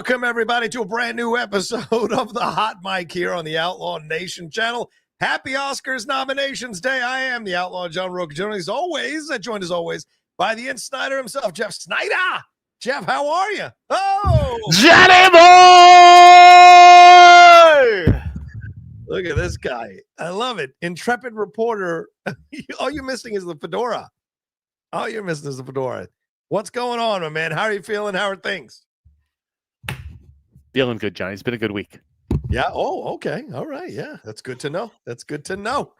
Welcome, everybody, to a brand new episode of the Hot Mic here on the Outlaw Nation channel. Happy Oscars Nominations Day. I am the Outlaw John Rocha, joined as always by the Sneider himself, Jeff Sneider. Jeff, how are you? Oh, Johnny boy! Look at this guy. I love it. Intrepid reporter. All you're missing is the fedora. All you're missing is the fedora. What's going on, my man? How are you feeling? How are things? Feeling good, Johnny. It's been a good week. Yeah. Oh, okay. All right. Yeah. That's good to know. That's good to know.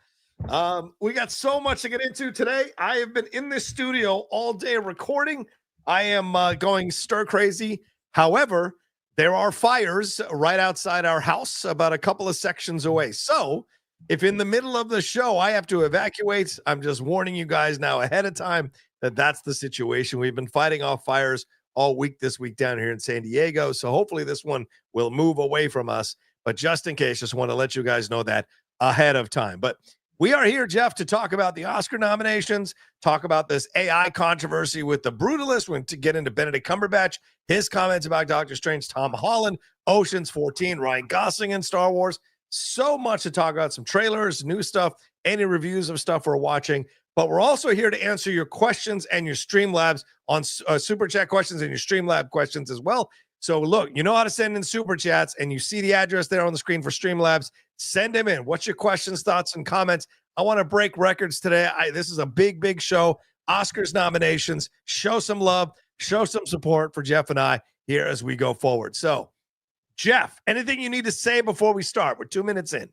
We got so much to get into today. I have been in this studio all day recording. I am going stir crazy. However, there are fires right outside our house about a couple of sections away. So if in the middle of the show I have to evacuate, I'm just warning you guys now ahead of time that that's the situation. We've been fighting off fires all week this week down here in San Diego. So hopefully this one will move away from us. But just in case, just want to let you guys know that ahead of time. But we are here, Jeff, to talk about the Oscar nominations, talk about this AI controversy with the Brutalist. We're going to get into Benedict Cumberbatch, his comments about Doctor Strange, Tom Holland, Ocean's 14, Ryan Gosling in Star Wars. So much to talk about, some trailers, new stuff, any reviews of stuff we're watching. But we're also here to answer your questions and your Streamlabs on Super Chat questions and your Streamlab questions as well. So look, you know how to send in Super Chats, and you see the address there on the screen for Streamlabs. Send them in. What's your questions, thoughts, and comments? I want to break records today. This is a big, big show. Oscars nominations. Show some love. Show some support for Jeff and I here as we go forward. So, Jeff, anything you need to say before we start? We're 2 minutes in.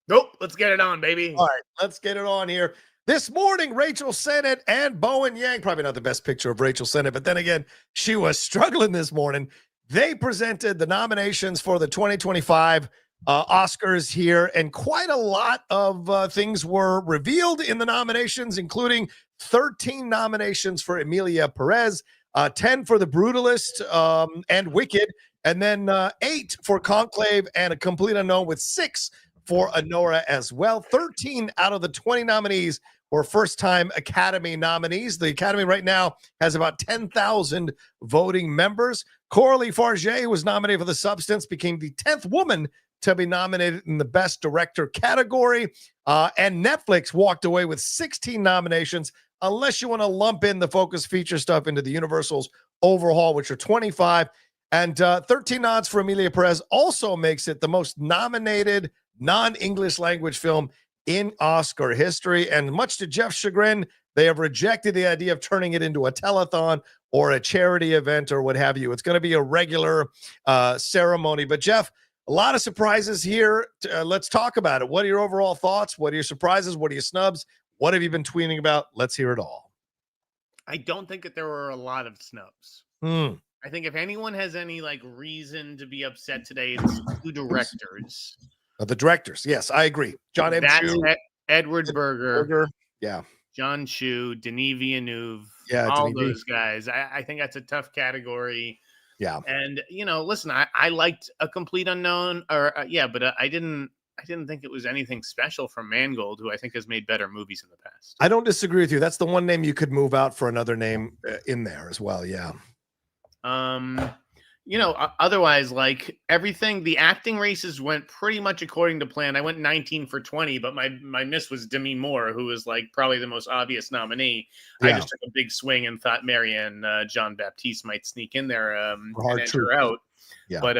Nope. Let's get it on, baby. All right, let's get it on here. This morning, Rachel Sennett and Bowen Yang, probably not the best picture of Rachel Sennett, but then again, she was struggling this morning. They presented the nominations for the 2025 Oscars here, and quite a lot of things were revealed in the nominations, including 13 nominations for Emilia Perez, 10 for The Brutalist and Wicked, and then 8 for Conclave and A Complete Unknown, with 6 for Anora as well. 13 out of the 20 nominees were first-time Academy nominees. The Academy right now has about 10,000 voting members. Coralie Farge, who was nominated for The Substance, became the 10th woman to be nominated in the Best Director category. And Netflix walked away with 16 nominations, unless you want to lump in the focus feature stuff into the Universal's overhaul, which are 25. And 13 nods for Emilia Perez also makes it the most nominated non-English language film in Oscar history. And much to Jeff's chagrin, they have rejected the idea of turning it into a telethon or a charity event or what have you. It's going to be a regular ceremony. But Jeff, a lot of surprises here. Let's talk about it. What are your overall thoughts? What are your surprises? What are your snubs? What have you been tweeting about? Let's hear it all. I don't think that there were a lot of snubs. I think if anyone has any reason to be upset today, it's two directors. The directors, yes, I agree. John M. Chu, Edward Berger, yeah, John Chu, Denis Villeneuve, yeah, all those guys. I think that's a tough category. Yeah, and listen, I liked A Complete Unknown, but I didn't think it was anything special from Mangold, who I think has made better movies in the past. I don't disagree with you. That's the one name you could move out for another name in there as well. Yeah. Otherwise, everything, the acting races went pretty much according to plan. I went 19 for 20, but my miss was Demi Moore, who was probably the most obvious nominee. Yeah. I just took a big swing and thought Marianne Jean-Baptiste might sneak in there and enter out. Yeah. But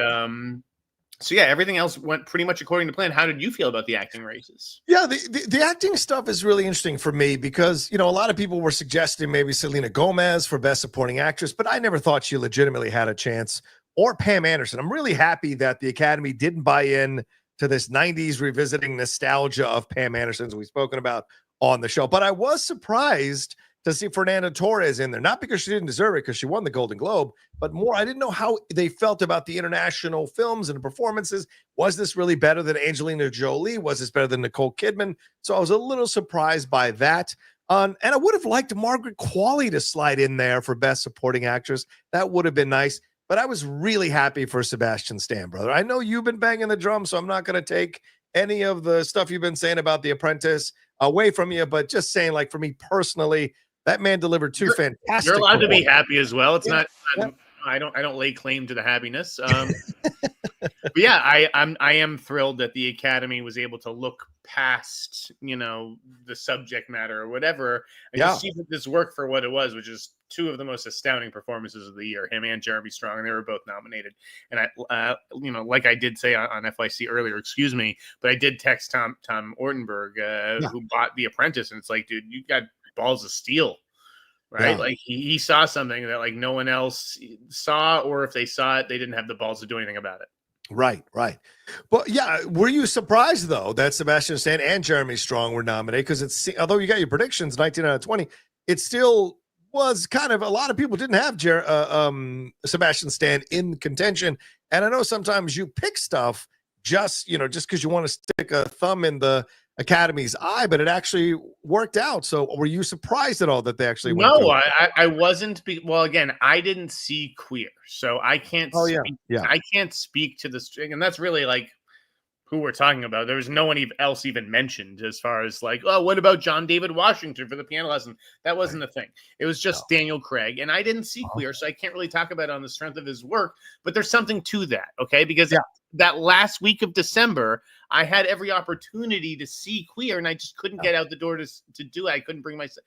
everything else went pretty much according to plan. How did you feel about the acting races? Yeah, the acting stuff is really interesting for me because, a lot of people were suggesting maybe Selena Gomez for Best Supporting Actress, but I never thought she legitimately had a chance, or Pam Anderson. I'm really happy that the Academy didn't buy in to this 90s revisiting nostalgia of Pam Anderson, as we've spoken about on the show. But I was surprised to see Fernanda Torres in there, not because she didn't deserve it, because she won the Golden Globe, but more, I didn't know how they felt about the international films and performances. Was this really better than Angelina Jolie? Was this better than Nicole Kidman? So I was a little surprised by that. And I would have liked Margaret Qualley to slide in there for Best Supporting Actress. That would have been nice. But I was really happy for Sebastian Stan, brother. I know you've been banging the drum, so I'm not going to take any of the stuff you've been saying about The Apprentice away from you, but just saying, for me personally, that man delivered two fantastic. You're allowed to be happy as well. It's not I don't lay claim to the happiness. But yeah, I am thrilled that the Academy was able to look past, the subject matter or whatever, and just see this work for what it was, which is two of the most astounding performances of the year, him and Jeremy Strong, and they were both nominated. And I, like I did say on FYC earlier, excuse me, but I did text Tom Ortenberg, who bought The Apprentice, and it's like, dude, you got balls of steel. Right. Yeah. Like he saw something that like no one else saw, or if they saw it, they didn't have the balls to do anything about it. Right. Well, yeah. Were you surprised though that Sebastian Stan and Jeremy Strong were nominated? Because although you got your predictions 19 out of 20, it still was kind of, a lot of people didn't have Sebastian Stan in contention. And I know sometimes you pick stuff just because you want to stick a thumb in the Academy's eye, but it actually worked out. So were you surprised at all that they actually went? No, I wasn't. Well, again, I didn't see Queer, so I can't I can't speak to the string, and that's really like who we're talking about. There was no one else even mentioned as far as like, oh, what about John David Washington for the piano lesson? That wasn't a thing. It was just Daniel Craig, and I didn't see Queer, so I can't really talk about it on the strength of his work, but there's something to that, okay? Because that last week of December, I had every opportunity to see Queer, and I just couldn't get out the door to do it. I couldn't bring myself,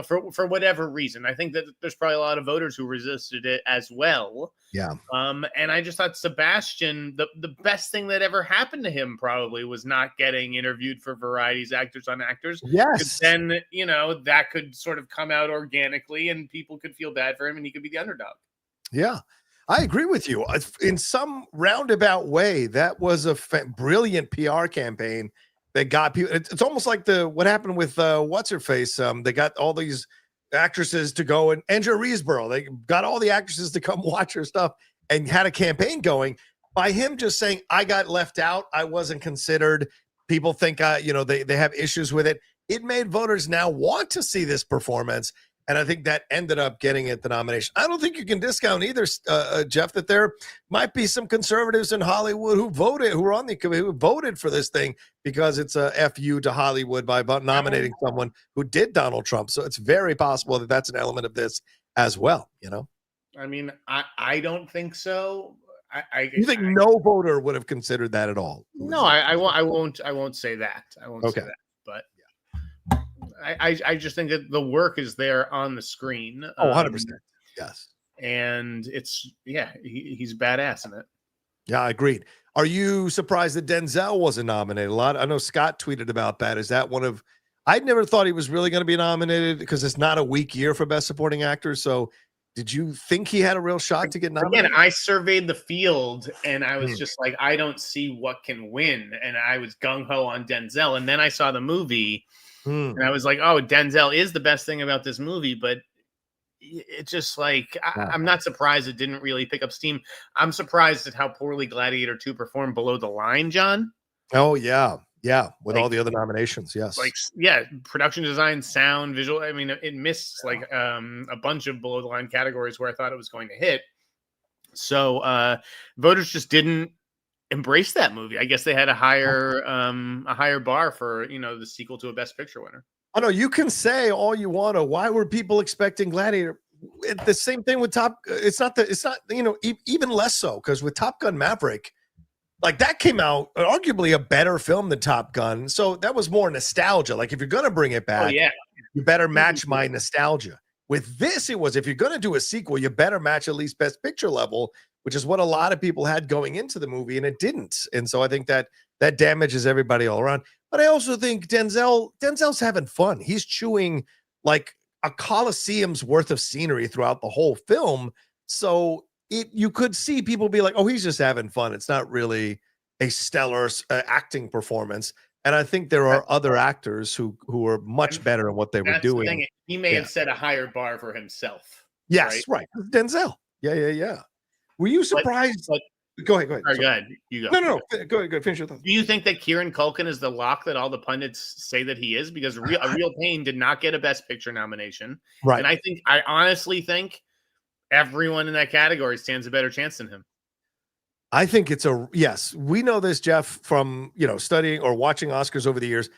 for whatever reason. I think that there's probably a lot of voters who resisted it as well. Yeah. And I just thought Sebastian, the best thing that ever happened to him probably was not getting interviewed for Variety's Actors on Actors. Yes. Then, that could sort of come out organically, and people could feel bad for him, and he could be the underdog. Yeah. I agree with you. In some roundabout way, that was a brilliant PR campaign that got people. It's almost like what happened with what's her face. They got all these actresses to go, and Andrea Riseborough. They got all the actresses to come watch her stuff and had a campaign going by him just saying, "I got left out. I wasn't considered." People think they have issues with it. It made voters now want to see this performance. And I think that ended up getting it the nomination. I don't think you can discount either, Jeff, that there might be some conservatives in Hollywood who were on the committee, who voted for this thing because it's a FU to Hollywood by nominating someone who did Donald Trump. So it's very possible that that's an element of this as well. I mean, I don't think so. You think no voter would have considered that at all? No, I won't say that. I won't say that. But I just think that the work is there on the screen. 100%. Yes. And it's, he's badass in it. Yeah, I agreed. Are you surprised that Denzel wasn't nominated? I know Scott tweeted about that. Is that one of, I'd never thought he was really going to be nominated because it's not a weak year for Best Supporting Actor. So did you think he had a real shot to get nominated? Again, I surveyed the field and I was just like, I don't see what can win. And I was gung-ho on Denzel. And then I saw the movie. And I was like, oh, Denzel is the best thing about this movie, but it's just like, I'm not surprised it didn't really pick up steam. I'm surprised at how poorly Gladiator 2 performed below the line, John. Oh, yeah. Yeah. With all the other nominations. Yes. Production design, sound, visual. I mean, it missed a bunch of below the line categories where I thought it was going to hit. So voters just didn't embrace that movie. I guess they had a higher bar for the sequel to a Best Picture winner. I know you can say all you want to. Why were people expecting Gladiator? The same thing with even less so because with Top Gun Maverick, like that came out arguably a better film than Top Gun. So that was more nostalgia. Like if you're gonna bring it back, you better match my nostalgia. With this, it was if you're gonna do a sequel, you better match at least Best Picture level, which is what a lot of people had going into the movie, and it didn't. And so I think that damages everybody all around. But I also think Denzel's having fun. He's chewing like a coliseum's worth of scenery throughout the whole film. So you could see people be like, oh, he's just having fun. It's not really a stellar acting performance. And I think there are other actors who are much better at what they were doing. He may have set a higher bar for himself. Yes, right. Denzel. Yeah. Were you surprised? Go ahead. All right, go ahead. You go. No. Go ahead. Finish your thought. Do you think that Kieran Culkin is the lock that all the pundits say that he is? Because A Real Pain did not get a Best Picture nomination. Right. And I honestly think everyone in that category stands a better chance than him. I think it's yes. We know this, Jeff, from studying or watching Oscars over the years.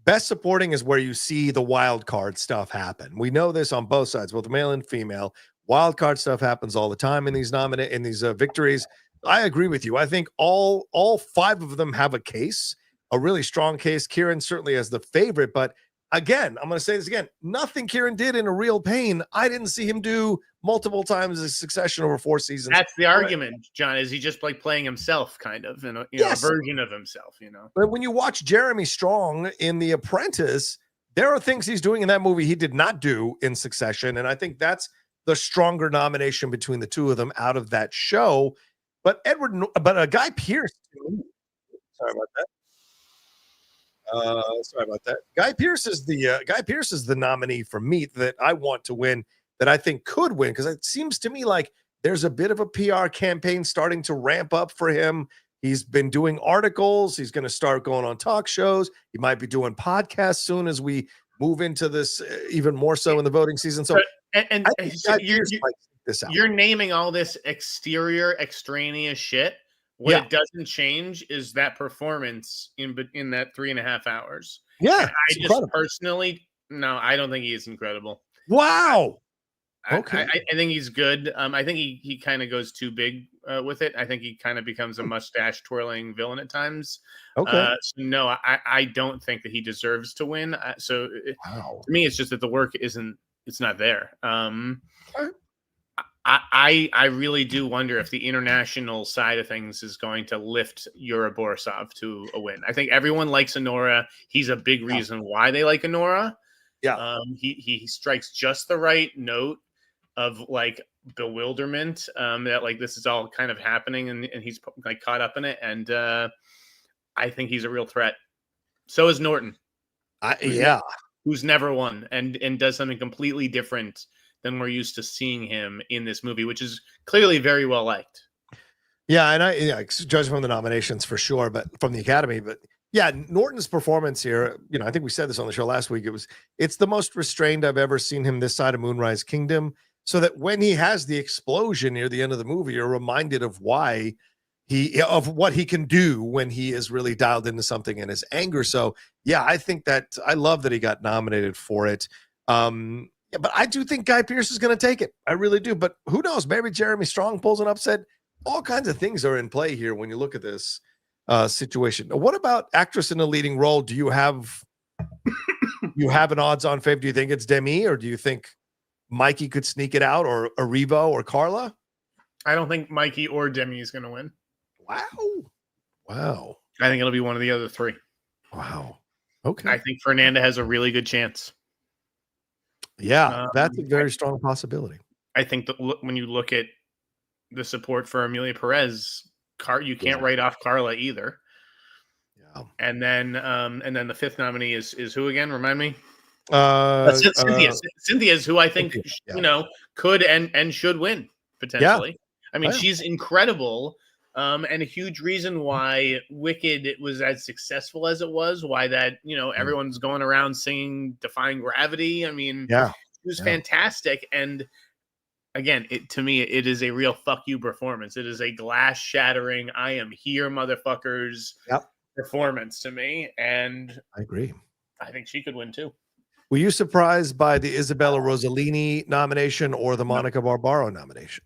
Best Supporting is where you see the wild card stuff happen. We know this on both sides, both male and female. Wild card stuff happens all the time in these victories. I agree with you. I think all 5 of them have a case, a really strong case. Kieran certainly as the favorite, but again, I'm going to say this again. Nothing Kieran did in A Real Pain, I didn't see him do multiple times in succession over 4 seasons. That's the argument, John. Is he just like playing himself, kind of, and a version of himself? But when you watch Jeremy Strong in The Apprentice, there are things he's doing in that movie he did not do in Succession, and I think that's the stronger nomination between the 2 of them out of that show. But Guy Pearce. Sorry about that. Guy Pearce is the nominee for me that I want to win, that I think could win, because it seems to me like there's a bit of a PR campaign starting to ramp up for him. He's been doing articles. He's going to start going on talk shows. He might be doing podcasts soon as we move into this, even more so in the voting season. So, you're naming all this extraneous shit. What it doesn't change is that performance in that 3.5 hours. Yeah, I don't think he is incredible. Wow. Okay. I think he's good. I think he kind of goes too big with it. I think he kind of becomes a mustache twirling villain at times. Okay. No, I don't think that he deserves to win. To me, it's just that the work it's not there. I really do wonder if the international side of things is going to lift Yura Borisov to a win. I think everyone likes Honora. He's a big reason why they like Honora. Yeah. He strikes just the right note of like bewilderment, that like this is all kind of happening, and he's like caught up in it. And I think he's a real threat. So is Norton. Who's never won and does something completely different than we're used to seeing him in this movie, which is clearly very well liked. Yeah, and judging from the nominations for sure, but from the Academy, but yeah, Norton's performance here, I think we said this on the show last week. It's the most restrained I've ever seen him this side of Moonrise Kingdom, so that when he has the explosion near the end of the movie, you're reminded of what he can do when he is really dialed into something in his anger. So yeah, I think that I love that he got nominated for it. But I do think Guy Pearce is going to take it. I really do. But who knows? Maybe Jeremy Strong pulls an upset. All kinds of things are in play here when you look at this situation. What about actress in a leading role? Do you have an odds-on fave? Do you think it's Demi, or do you think Mikey could sneak it out, or Arivo or Carla? I don't think Mikey or Demi is going to win. Wow. I think it'll be one of the other 3. Wow. Okay. I think Fernanda has a really good chance. Yeah, that's a very strong possibility. I think that when you look at the support for Amelia Perez, you can't write off Carla either. Yeah. And then the 5th nominee is who again? Remind me. Cynthia. Cynthia's who I think could and should win potentially. Yeah. I mean, she's incredible. And a huge reason why Wicked was as successful as it was, why that, everyone's going around singing Defying Gravity. I mean, it was fantastic. And again, to me, it is a real fuck you performance. It is a glass shattering, I am here, motherfuckers performance to me. And I agree. I think she could win too. Were you surprised by the Isabella Rossellini nomination or the Monica Barbaro nomination?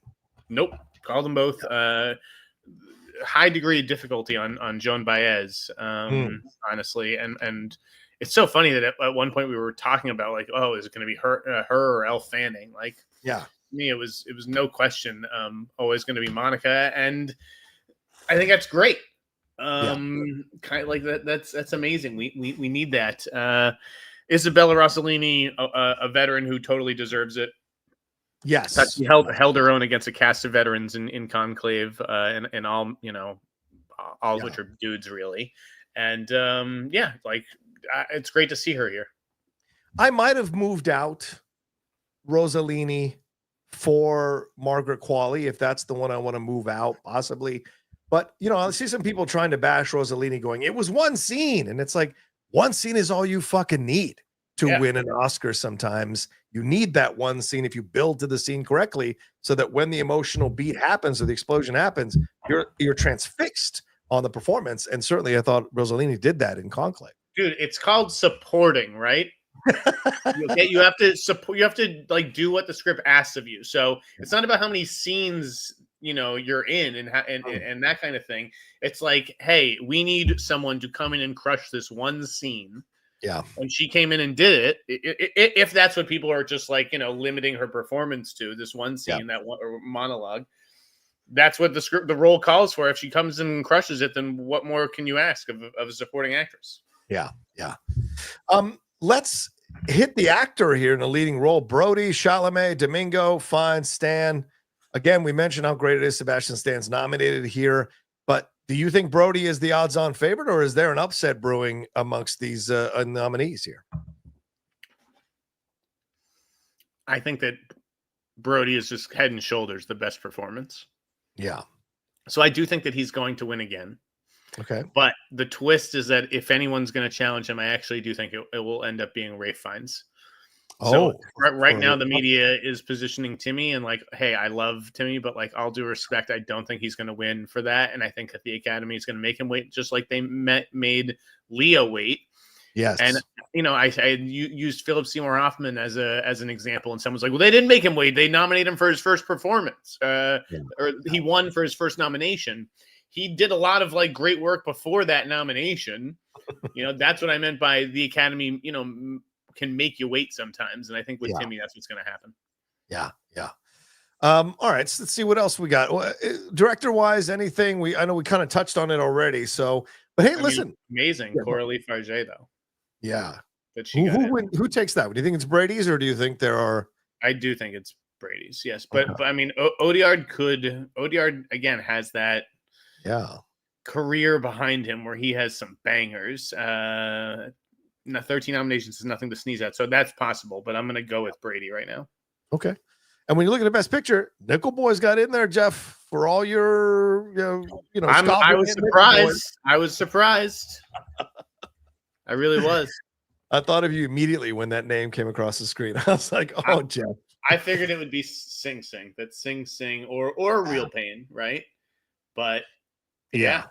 Nope. Called them both. High degree of difficulty on Joan Baez, honestly, and it's so funny that at one point we were talking about like, oh, is it going to be her or Elle Fanning? Like, to me, it was no question always going to be Monica, and I think that's great. Kind of like that. That's amazing. We need that. Isabella Rossellini, a veteran who totally deserves it. Yes, she held her own against a cast of veterans in Conclave, and all all of which are dudes really, and it's great to see her here. I might have moved out Rossellini for Margaret Qualley if that's the one I want to move out, possibly. But I see some people trying to bash Rossellini, going, "It was one scene," and it's like one scene is all you fucking need to win an Oscar. Sometimes you need that one scene if you build to the scene correctly, so that when the emotional beat happens or the explosion happens, you're transfixed on the performance. And certainly I thought Rossellini did that in Conclave. Dude, it's called supporting, right? You have to support. You have to like do what the script asks of you. So it's not about how many scenes you're in and that kind of thing. It's like, hey, we need someone to come in and crush this one scene. Yeah. And she came in and did it. If that's what people are just like, limiting her performance to, this one scene, that one or monologue, that's what the role calls for. If she comes in and crushes it, then what more can you ask of a supporting actress? Yeah. Let's hit the actor here in a leading role. Brody, Chalamet, Domingo, Fine, Stan. Again, we mentioned how great it is Sebastian Stan's nominated here, but do you think Brody is the odds-on favorite, or is there an upset brewing amongst these nominees here? I think that Brody is just head and shoulders the best performance. Yeah. So I do think that he's going to win again. Okay. But the twist is that if anyone's going to challenge him, I actually do think it will end up being Ralph Fiennes. So right now the media is positioning Timmy and like, hey, I love Timmy, but like, all due respect, I don't think he's going to win for that. And I think that the Academy is going to make him wait, just like they made Leo wait. Yes. And I used Philip Seymour Hoffman as an example, and someone's like, well, they didn't make him wait. They nominated him for his first performance, or he won for his first nomination. He did a lot of like great work before that nomination. That's what I meant by the Academy, can make you wait sometimes. And I think with Timmy, that's what's going to happen. Yeah. All right. So let's see what else we got. Director wise, anything I know we kind of touched on it already. So, but hey, listen, amazing. Coralie Farge though. Yeah. That she who takes that? Do you think it's Brady's, or do you think there are? I do think it's Brady's. Yes. But I mean, Odiard again has that career behind him where he has some bangers. 13 nominations is nothing to sneeze at, so that's possible, but I'm going to go with Brady right now. Okay. And when you look at the best picture, Nickel Boys got in there, Jeff, for all your I was surprised. I was surprised. I really was. I thought of you immediately when that name came across the screen. I was like, oh, Jeff. I figured it would be Sing Sing, that Sing Sing or Real Pain, right? But yeah.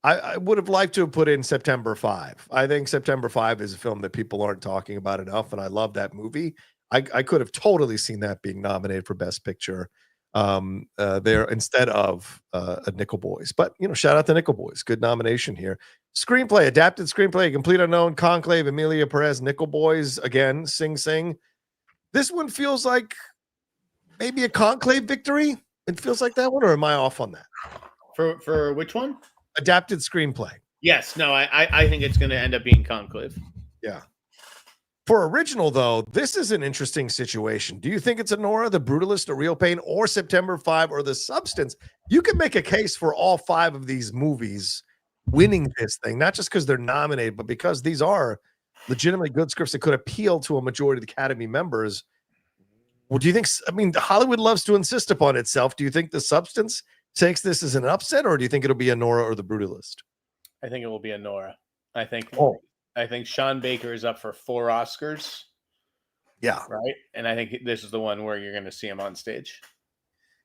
I would have liked to have put in September 5. I think September 5 is a film that people aren't talking about enough, and I love that movie. I could have totally seen that being nominated for Best Picture there instead of a Nickel Boys. But, shout out to Nickel Boys. Good nomination here. Screenplay, adapted screenplay, Complete Unknown, Conclave, Emilia Perez, Nickel Boys, again, Sing Sing. This one feels like maybe a Conclave victory. It feels like that one, or am I off on that? For which one? Adapted screenplay. Yes. No, I think it's going to end up being Conclave. Yeah. For original, though, this is an interesting situation. Do you think it's Anora, The Brutalist, A Real Pain, or September 5, or The Substance? You can make a case for all 5 of these movies winning this thing, not just because they're nominated, but because these are legitimately good scripts that could appeal to a majority of the Academy members. Well, do you think, Hollywood loves to insist upon itself. Do you think The Substance takes this as an upset, or do you think it'll be Anora or The Brutalist? I think it will be Anora. I think Sean Baker is up for 4 Oscars. Yeah. Right. And I think this is the one where you're going to see him on stage.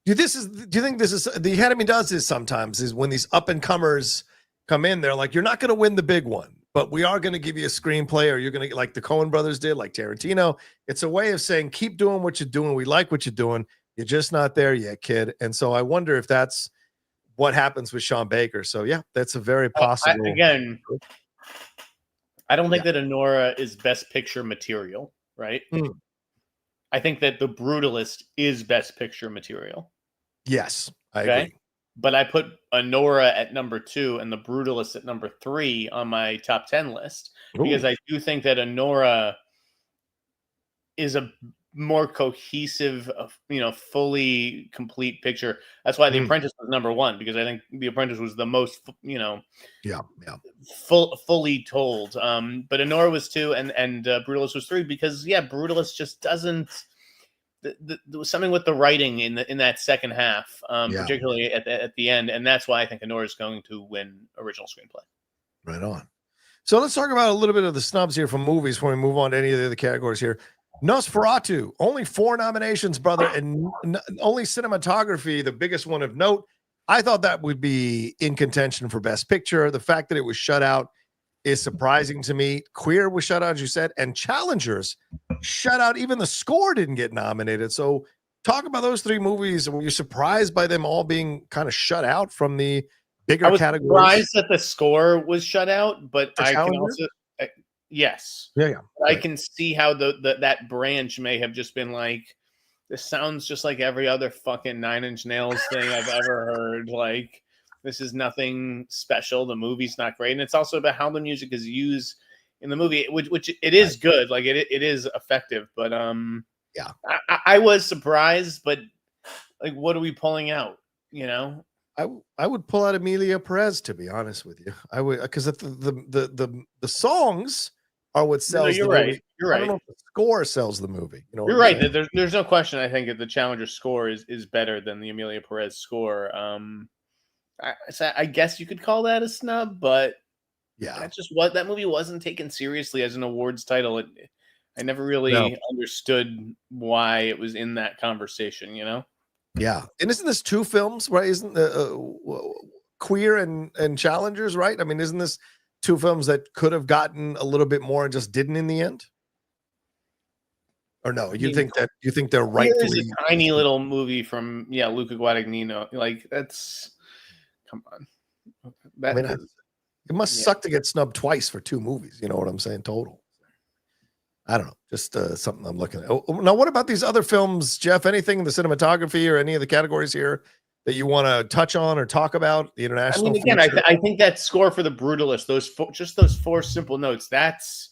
Do you think this is the Academy does this sometimes, is when these up and comers come in, they're like, you're not going to win the big one, but we are going to give you a screenplay, or you're going to get like the Coen brothers did, like Tarantino. It's a way of saying, keep doing what you're doing. We like what you're doing. You're just not there yet, kid. And so I wonder if that's what happens with Sean Baker. So yeah, that's a very possible. I don't think that Anora is Best Picture material, right? I think that The Brutalist is Best Picture material. Yes, I agree. But I put Anora at number 2 and The Brutalist at number 3 on my top 10 list because I do think that Anora is a more cohesive, fully complete picture. That's why The Apprentice was number 1, because I think The Apprentice was the most, fully told. But Anora was 2 and Brutalist was 3 because Brutalist just doesn't. There was something with the writing in that second half, particularly at the end, and that's why I think Anora is going to win original screenplay. Right on. So let's talk about a little bit of the snubs here from movies before we move on to any of the other categories here. Nosferatu, only 4 nominations, brother, and only cinematography, the biggest one of note. I thought that would be in contention for Best Picture. The fact that it was shut out is surprising to me. Queer was shut out, as you said, and Challengers shut out. Even the score didn't get nominated. So talk about those three movies. Were you surprised by them all being kind of shut out from the bigger categories? I was surprised that the score was shut out, but For I can Challengers? also yes. Yeah. I can see how that branch may have just been like, this sounds just like every other fucking Nine Inch Nails thing I've ever heard. Like, this is nothing special. The movie's not great. And it's also about how the music is used in the movie, which it is good. Like, it is effective. But yeah, I was surprised, but like, what are we pulling out? You know? I would pull out Emilia Perez, to be honest with you. I would, because the songs are what sells the movie. You're right. I don't know if the score sells the movie. You know, you're right. There's no question. I think that the Challenger score is better than the Emilia Perez score. I guess you could call that a snub, but yeah, that's just what that movie wasn't taken seriously as an awards title. I never really understood why it was in that conversation. You know? Yeah, and isn't this two films, right? Isn't the Queer and Challengers, right? I mean, isn't this two films that could have gotten a little bit more and just didn't in the end? Or no, you think they're rightfully a tiny little movie from Luca Guadagnino. Like, that's, come on. It must suck to get snubbed twice for two movies. You know what I'm saying? Total. I don't know. Just something I'm looking at. Now, what about these other films, Jeff? Anything in the cinematography or any of the categories here that you want to touch on or talk about? The international. I mean, again, I think that score for The Brutalist, those four simple notes, that's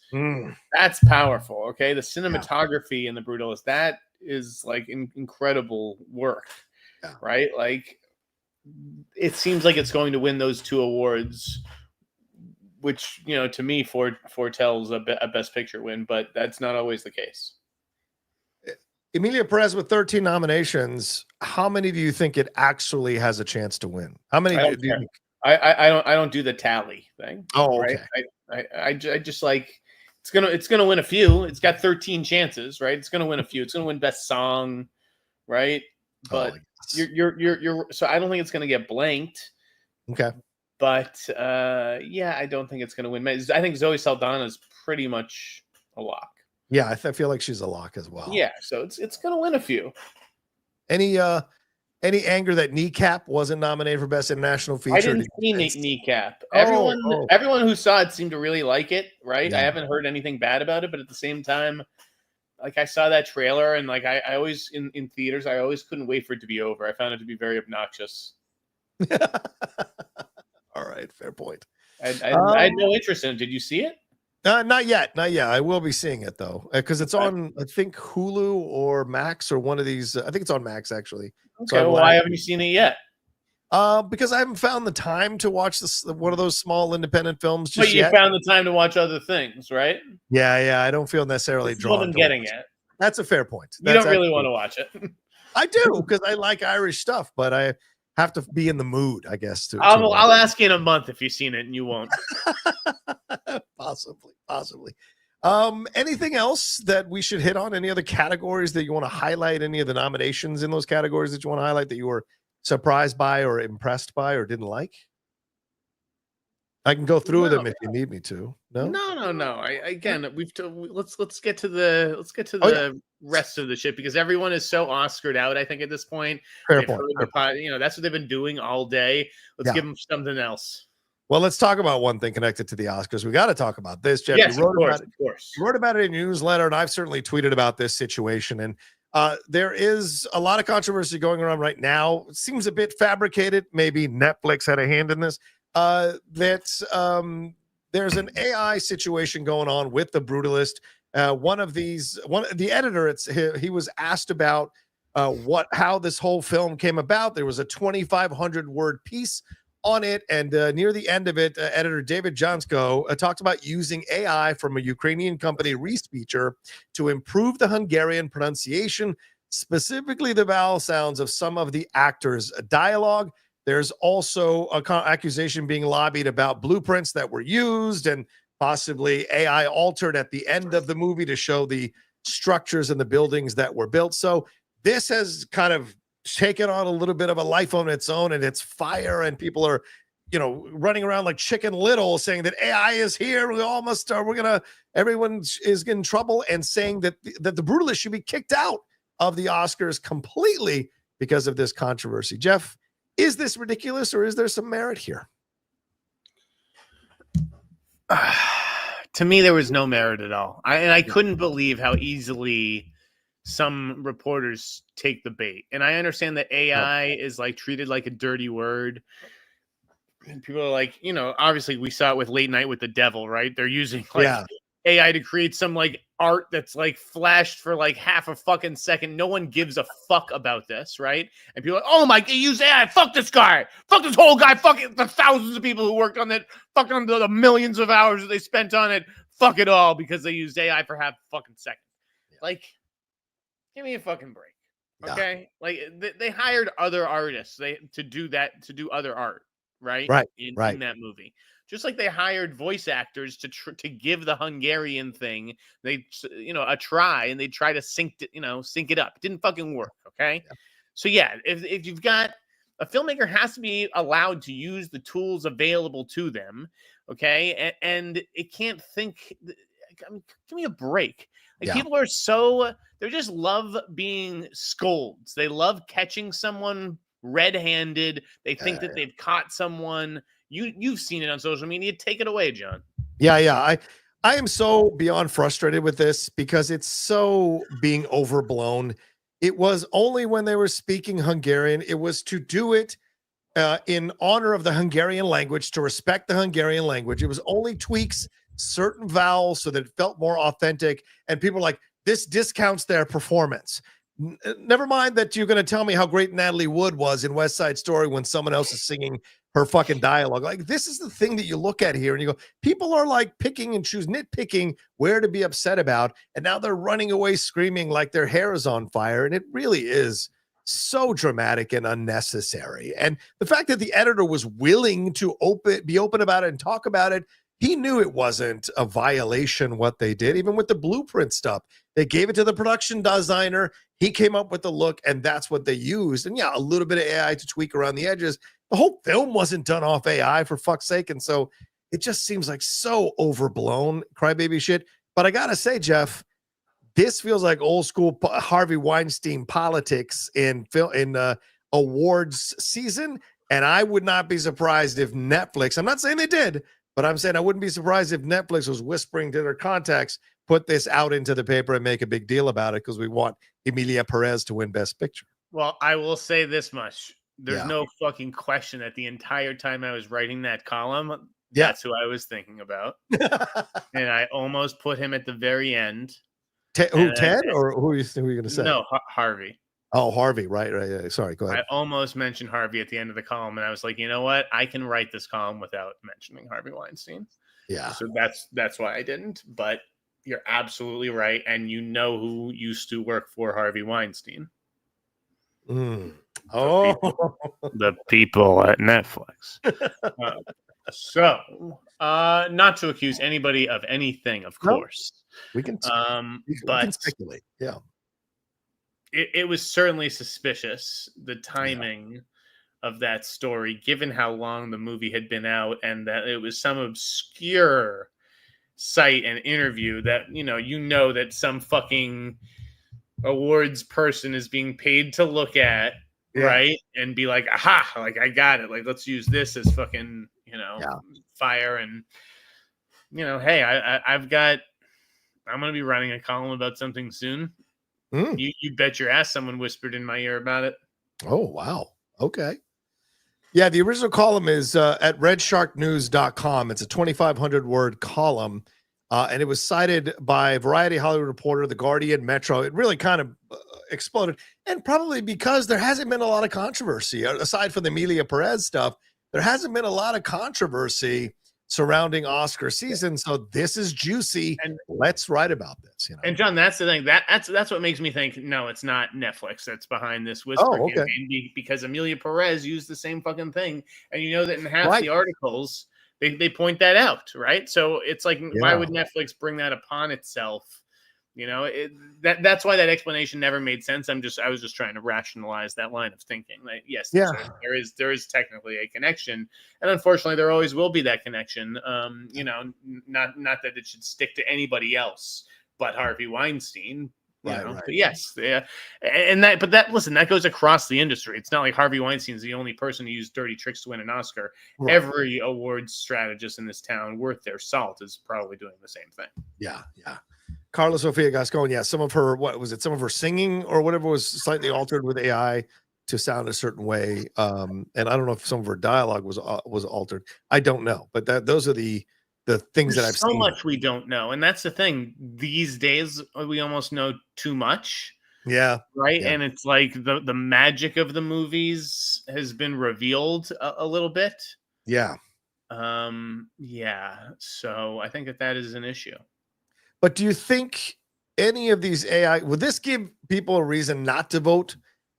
powerful. Okay, the cinematography in The Brutalist, that is like incredible work, right? Like, it seems like it's going to win those two awards, which, you know, to me foretells a Best Picture win, but that's not always the case. Emilia Perez with 13 nominations. How many do you think it actually has a chance to win? How many? I don't do the tally thing. Oh, okay. Right? I just like, it's gonna win a few. It's got 13 chances, right? It's gonna win a few. It's gonna win Best Song, right? But you're so I don't think it's gonna get blanked. Okay. But I don't think it's gonna win. I think Zoe Saldana is pretty much a lock. Yeah, I feel like she's a lock as well. Yeah, so it's gonna win a few. Any anger that Kneecap wasn't nominated for Best International Feature? I didn't see Kneecap. Everyone who saw it seemed to really like it, right? Yeah. I haven't heard anything bad about it, but at the same time, like, I saw that trailer and like I always in theaters, I always couldn't wait for it to be over. I found it to be very obnoxious. All right, fair point. I had no interest in it. Did you see it? Not yet. I will be seeing it though, because it's on, I think, Hulu or Max or one of these. I think it's on Max actually. Okay, so why haven't you seen it yet? Because I haven't found the time to watch one of those small independent films. Just but you found the time to watch other things, right? Yeah. I don't feel necessarily drawn. What I'm getting at. That's a fair point. You don't really want to watch it. I do, because I like Irish stuff, but I have to be in the mood, I guess. I'll ask you in a month if you've seen it, and you won't. Possibly. Anything else that we should hit on? Any other categories that you want to highlight? Any of the nominations in those categories that you want to highlight that you were surprised by or impressed by or didn't like? I can go through them if you need me to. No. Let's get to the rest of the shit, because everyone is so Oscared out. I think at this point, fair point. That's what they've been doing all day. Let's give them something else. Well, let's talk about one thing connected to the Oscars. We got to talk about this, Jeff. Yes, of course. You wrote about it in your newsletter, and I've certainly tweeted about this situation. And there is a lot of controversy going around right now. It seems a bit fabricated. Maybe Netflix had a hand in this. There's an AI situation going on with The Brutalist. The editor, he was asked about how this whole film came about. There was a 2,500 word piece on it, and near the end of it, editor David Jansko talked about using AI from a Ukrainian company, Respeecher, to improve the Hungarian pronunciation, specifically the vowel sounds of some of the actors' dialogue. There's also an accusation being lobbied about blueprints that were used and possibly AI altered at the end of the movie to show the structures and the buildings that were built. So this has kind of taken on a little bit of a life on its own, and it's fire, and people are, running around like Chicken Little saying that AI is here. We all must, everyone is in trouble, and saying that the Brutalist should be kicked out of the Oscars completely because of this controversy. Jeff, is this ridiculous, or is there some merit here? To me, there was no merit at all. I couldn't believe how easily some reporters take the bait. And I understand that AI is like treated like a dirty word. And people are like, obviously we saw it with Late Night with the Devil, right? They're using AI to create some like art that's like flashed for like half a fucking second. No one gives a fuck about this, right? And people are like, oh my God, use AI. Fuck this guy. Fuck this whole guy. Fuck it. The thousands of people who worked on it. Fuck on the millions of hours that they spent on it. Fuck it all because they used AI for half a fucking second. Like, give me a fucking break. Okay? Like they hired other artists to do other art, right? In that movie. Just like they hired voice actors to give the Hungarian thing, a try, and they try to sync it up. It didn't fucking work. Okay. Yeah. So if you've got a filmmaker has to be allowed to use the tools available to them. Okay. And it can't think, I mean, give me a break. Like people are they just love being scolds. They love catching someone red-handed. They think that they've caught someone. You've seen it on social media. Take it away, John. Yeah. I am so beyond frustrated with this because it's so being overblown. It was only when they were speaking Hungarian. It was to do it in honor of the Hungarian language, to respect the Hungarian language. It was only tweaks certain vowels so that it felt more authentic. And people are like, this discounts their performance. Never mind that you're going to tell me how great Natalie Wood was in West Side Story when someone else is singing her fucking dialogue. Like, this is the thing that you look at here and you go, people are like picking and nitpicking where to be upset about. And now they're running away screaming like their hair is on fire. And it really is so dramatic and unnecessary. And the fact that the editor was willing to be open about it and talk about it, he knew it wasn't a violation what they did. Even with the blueprint stuff, they gave it to the production designer. He came up with the look, and that's what they used. And a little bit of AI to tweak around the edges. The whole film wasn't done off AI, for fuck's sake. And so it just seems like so overblown crybaby shit. But I got to say, Jeff, this feels like old school Harvey Weinstein politics in awards season. And I would not be surprised if Netflix, I'm not saying they did, but I'm saying I wouldn't be surprised if Netflix was whispering to their contacts, put this out into the paper and make a big deal about it because we want Emilia Perez to win Best Picture. Well, I will say this much. There's no fucking question that the entire time I was writing that column, that's who I was thinking about. And I almost put him at the very end. Ted? Or who are you going to say? No, Harvey. Oh, Harvey. Right. Sorry, go ahead. I almost mentioned Harvey at the end of the column, and I was like, you know what? I can write this column without mentioning Harvey Weinstein. Yeah. So that's why I didn't. But you're absolutely right. And you know who used to work for Harvey Weinstein. The people at Netflix. So, not to accuse anybody of anything, of course. We can speculate. Yeah. It was certainly suspicious, the timing of that story, given how long the movie had been out and that it was some obscure site and interview that, that some fucking awards person is being paid to look at, right? And be like, aha, like, I got it. Like, let's use this as fucking, fire. And, hey, I'm going to be writing a column about something soon. You bet your ass someone whispered in my ear about it. Oh, wow. Okay. Yeah, the original column is at redsharknews.com. It's a 2,500 word column. And it was cited by Variety, Hollywood Reporter, The Guardian, Metro. It really kind of exploded. And probably because there hasn't been a lot of controversy. Aside from the Emilia Perez stuff, there hasn't been a lot of controversy surrounding Oscar season. So this is juicy. And let's write about this. And John, that's the thing. That's what makes me think, no, it's not Netflix that's behind this whisper campaign, because Emilia Perez used the same fucking thing. And you know that in half the articles, they point that out, right? So it's like, why would Netflix bring that upon itself You know, that's why that explanation never made sense. I was just trying to rationalize that line of thinking. Like, yes, there is technically a connection, and unfortunately, there always will be that connection. You know, not that it should stick to anybody else but Harvey Weinstein. Right. But yes, yeah, and that goes across the industry. It's not like Harvey Weinstein's the only person who used dirty tricks to win an Oscar. Right. Every awards strategist in this town, worth their salt, is probably doing the same thing. Yeah. Carla Sofia Gascon, some of her, some of her singing or whatever was slightly altered with AI to sound a certain way. And I don't know if some of her dialogue was altered. I don't know, but those are the things that I've seen. So much we don't know. And that's the thing. These days, we almost know too much. Yeah. Right. Yeah. And it's like the magic of the movies has been revealed a little bit. Yeah. Yeah. So I think that is an issue. But do you think any of these AI, would this give people a reason not to vote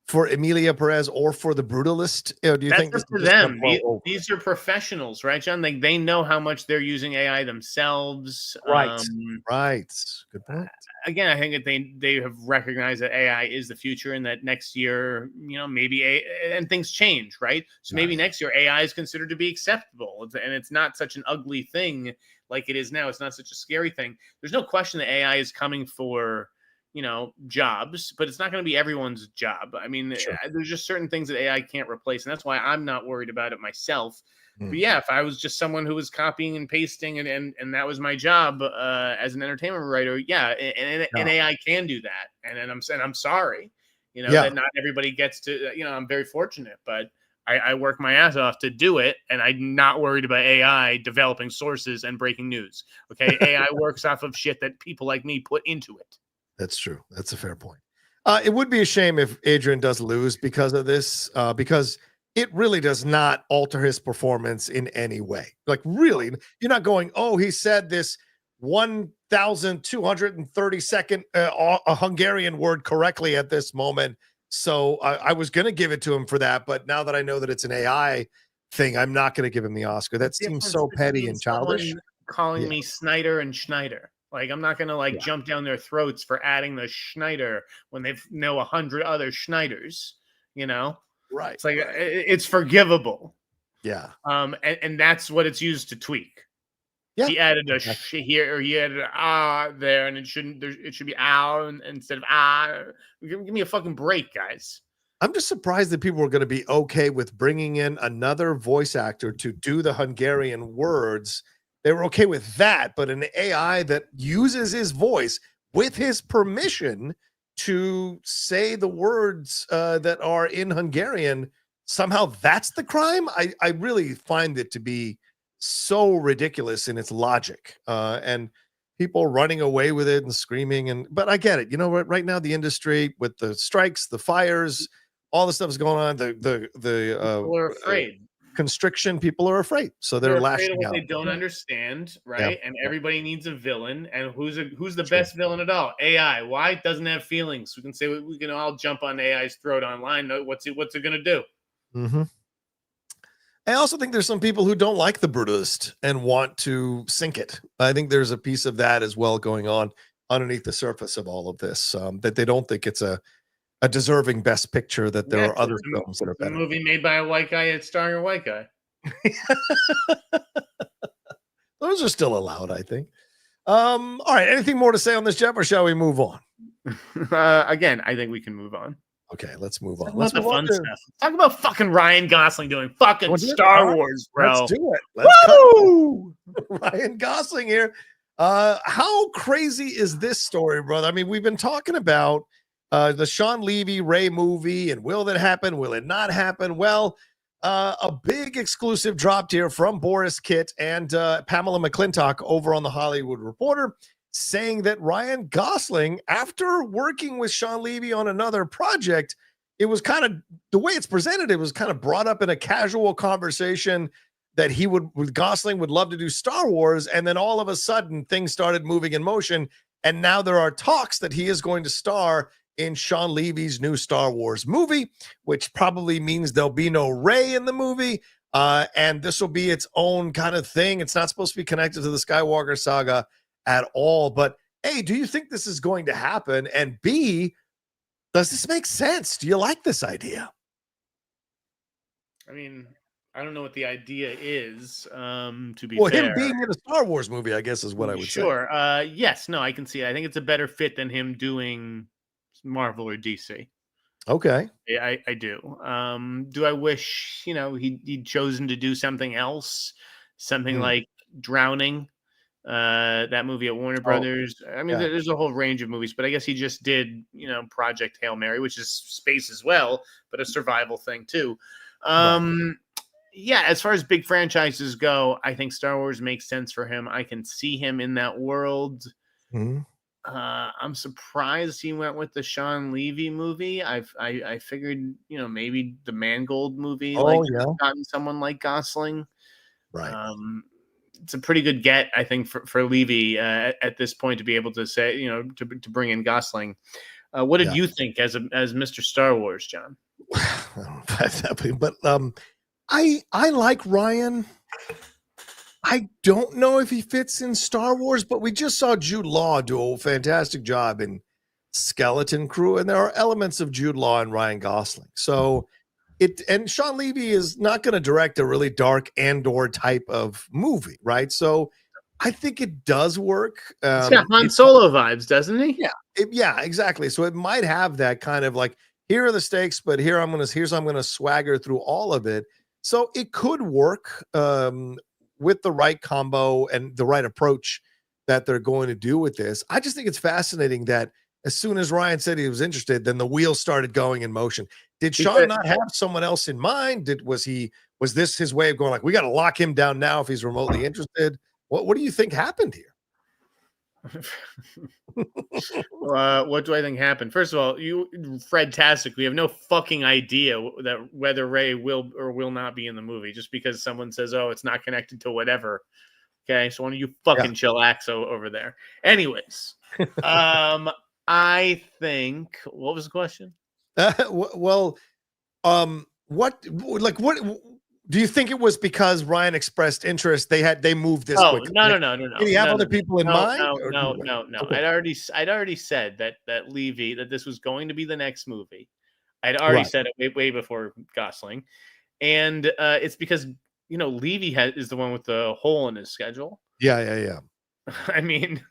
for Emilia Perez or for the Brutalist? Do you think that's up to them? These are professionals, right, John? Like, they know how much they're using AI themselves. Right. Right. Good point. Again, I think that they have recognized that AI is the future, and that next year, you know, maybe and things change, right? So maybe next year AI is considered to be acceptable, and it's not such an ugly thing like it is now. It's not such a scary thing. There's no question that AI is coming for, you know, jobs, but it's not going to be everyone's job. I mean, there's just certain things that AI can't replace, and that's why I'm not worried about it myself. But yeah, if I was just someone who was copying and pasting and that was my job as an entertainment writer, and AI can do that. And I'm sorry, you know, that not everybody gets to, you know, I'm very fortunate, but I work my ass off to do it, and I'm not worried about AI developing sources and breaking news. Okay, AI works off of shit that people like me put into it. That's true. That's a fair point. It would be a shame if Adrian does lose because of this, because it really does not alter his performance in any way. Like, really, you're not going, oh, he said this 1,232nd a Hungarian word correctly at this moment. So I was going to give it to him for that. But now that I know that it's an AI thing, I'm not going to give him the Oscar. That seems so petty and childish. Calling me Sneider and Schneider. Like, I'm not going to jump down their throats for adding the Schneider when they know 100 other Schneiders, you know? Right. It's like, it's forgivable. Yeah. And that's what it's used to tweak. Yeah. He added a sh here, or he added an there, and it should be instead of Give me a fucking break, guys. I'm just surprised that people were going to be okay with bringing in another voice actor to do the Hungarian words. They were okay with that, but an AI that uses his voice with his permission to say the words that are in Hungarian, somehow that's the crime? I really find it to be so ridiculous in its logic, and people running away with it and screaming. But I get it. You know what? Right now, the industry with the strikes, the fires, all the stuff is going on. People are afraid. Constriction, people are afraid, so they're lashing out. They don't understand, right? And everybody needs a villain, and who's the best villain at all? AI. Why? It doesn't have feelings. We can all jump on AI's throat online. What's it gonna do? Mm-hmm. I also think there's some people who don't like the Brutalist and want to sink it. I think there's a piece of that as well going on underneath the surface of all of this, that they don't think it's a deserving best picture, that there are other films that are better. A movie made by a white guy, it's starring a white guy. Those are still allowed, I think. All right, anything more to say on this, Jeff, or shall we move on? Again, I think we can move on. Okay, let's move on. Let's move on. Stuff. Talk about fucking Ryan Gosling doing fucking Star Wars, bro. Let's do it. Let's go. Ryan Gosling here. How crazy is this story, brother? I mean, we've been talking about the Sean Levy Ray movie, and will that happen? Will it not happen? Well, a big exclusive dropped here from Boris Kitt and Pamela McClintock over on The Hollywood Reporter, saying that Ryan Gosling, after working with Sean Levy on another project, it was kind of, the way it's presented, it was kind of brought up in a casual conversation that Gosling would love to do Star Wars, and then all of a sudden things started moving in motion, and now there are talks that he is going to star in Sean Levy's new Star Wars movie, which probably means there'll be no Rey in the movie, and this will be its own kind of thing. It's not supposed to be connected to the Skywalker saga at all, but A, do you think this is going to happen? And B, does this make sense? Do you like this idea? I mean, I don't know what the idea is, to be Well, fair. him being in a Star Wars movie, I guess, is what I would say. Sure. Yes, no, I can see it. I think it's a better fit than him doing Marvel or DC. Okay. I do. Do I wish, he'd chosen to do something else? Something like Drowning, that movie at Warner Brothers. I mean, there's a whole range of movies, but I guess he just did, Project Hail Mary, which is space as well, but a survival thing too. Yeah, as far as big franchises go, I think Star Wars makes sense for him. I can see him in that world. I'm surprised he went with the Shawn Levy movie. I figured, maybe the Mangold movie, gotten someone like Gosling. Right. It's a pretty good get, I think, for Levy at this point to be able to say, to bring in Gosling. What did you think as Mr. Star Wars, John? But I like Ryan. I don't know if he fits in Star Wars, but we just saw Jude Law do a fantastic job in Skeleton Crew, and there are elements of Jude Law and Ryan Gosling. So and Shawn Levy is not going to direct a really dark Andor type of movie, right? So I think it does work. He's got Han Solo vibes, doesn't he? Yeah, exactly. So it might have that kind of like, here are the stakes, but here's I'm going to swagger through all of it. So it could work with the right combo and the right approach that they're going to do with this. I just think it's fascinating that as soon as Ryan said he was interested, then the wheels started going in motion. Did Shawn not have someone else in mind? Was this his way of going like, we got to lock him down now if he's remotely interested? What do you think happened here? What do I think happened? First of all, Fred-tastic. We have no fucking idea that whether Ray will or will not be in the movie just because someone says, "Oh, it's not connected to whatever." Okay, so why don't you fucking chillax over there? Anyways, I think what was the question? What do you think it was because Ryan expressed interest? They moved this quickly. No. Did he have other people in mind? No. Okay. I'd already said that Levy, that this was going to be the next movie. I'd already said it way before Gosling, and it's because Levy is the one with the hole in his schedule. Yeah. I mean,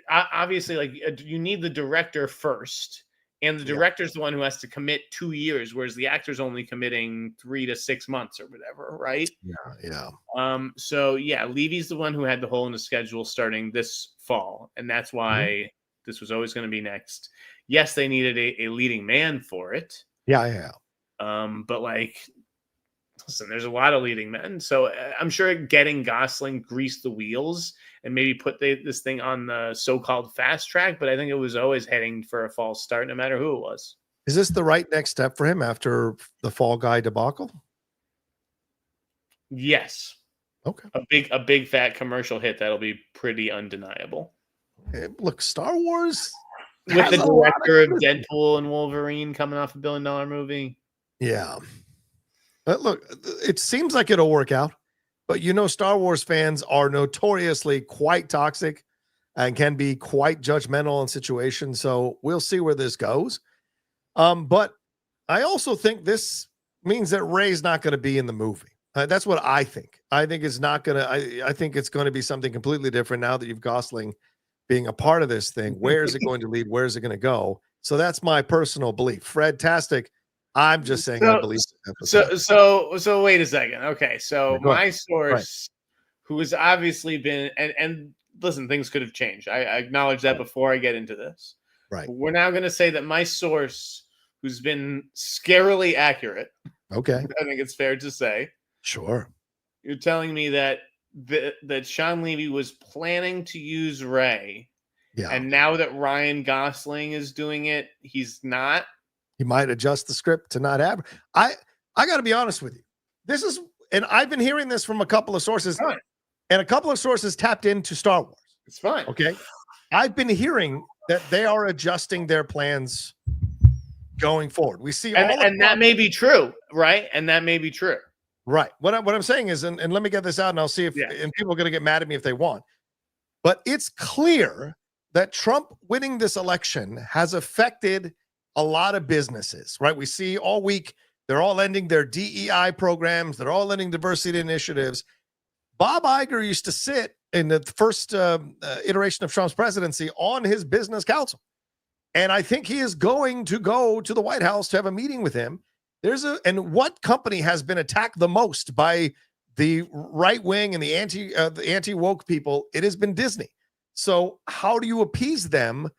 obviously, you need the director first. And the director's the one who has to commit 2 years, whereas the actor's only committing 3 to 6 months or whatever, right? Yeah. So Levy's the one who had the hole in the schedule starting this fall, and that's why this was always going to be next. Yes, they needed a leading man for it. Yeah. But listen, there's a lot of leading men, so I'm sure getting Gosling greased the wheels and maybe put this thing on the so-called fast track, but I think it was always heading for a false start, no matter who it was. Is this the right next step for him after the Fall Guy debacle? Yes. Okay. A big fat commercial hit that'll be pretty undeniable. Hey, look, Star Wars with the director of Deadpool and Wolverine coming off $1 billion movie. Yeah. Look, it seems like it'll work out, but Star Wars fans are notoriously quite toxic and can be quite judgmental in situations. So we'll see where this goes. But I also think this means that Rey's not going to be in the movie. That's what I think. I think it's not going to, I think it's going to be something completely different now that you've Gosling being a part of this thing. Where is it going to lead? Where is it going to go? So that's my personal belief. Fred-tastic. I'm just saying I believe. So wait a second. Okay, so my source, who has obviously been and listen, things could have changed. I acknowledge that before I get into this. Right. We're now going to say that my source, who's been scarily accurate. Okay. I think it's fair to say. Sure. You're telling me that that Shawn Levy was planning to use Rey. Yeah. And now that Ryan Gosling is doing it, he's not. He might adjust the script to not have. I got to be honest with you. This is, and I've been hearing this from a couple of sources, and a couple of sources tapped into Star Wars. It's fine. Okay. I've been hearing that they are adjusting their plans going forward. We see and that may be true, right? And that may be true. Right. What I'm saying is, and let me get this out and I'll see if and people are going to get mad at me if they want. But it's clear that Trump winning this election has affected a lot of businesses, right? We see all week, they're all ending their DEI programs. They're all ending diversity initiatives. Bob Iger used to sit in the first iteration of Trump's presidency on his business council. And I think he is going to go to the White House to have a meeting with him. And what company has been attacked the most by the right wing and the anti-woke people? It has been Disney. So how do you appease them?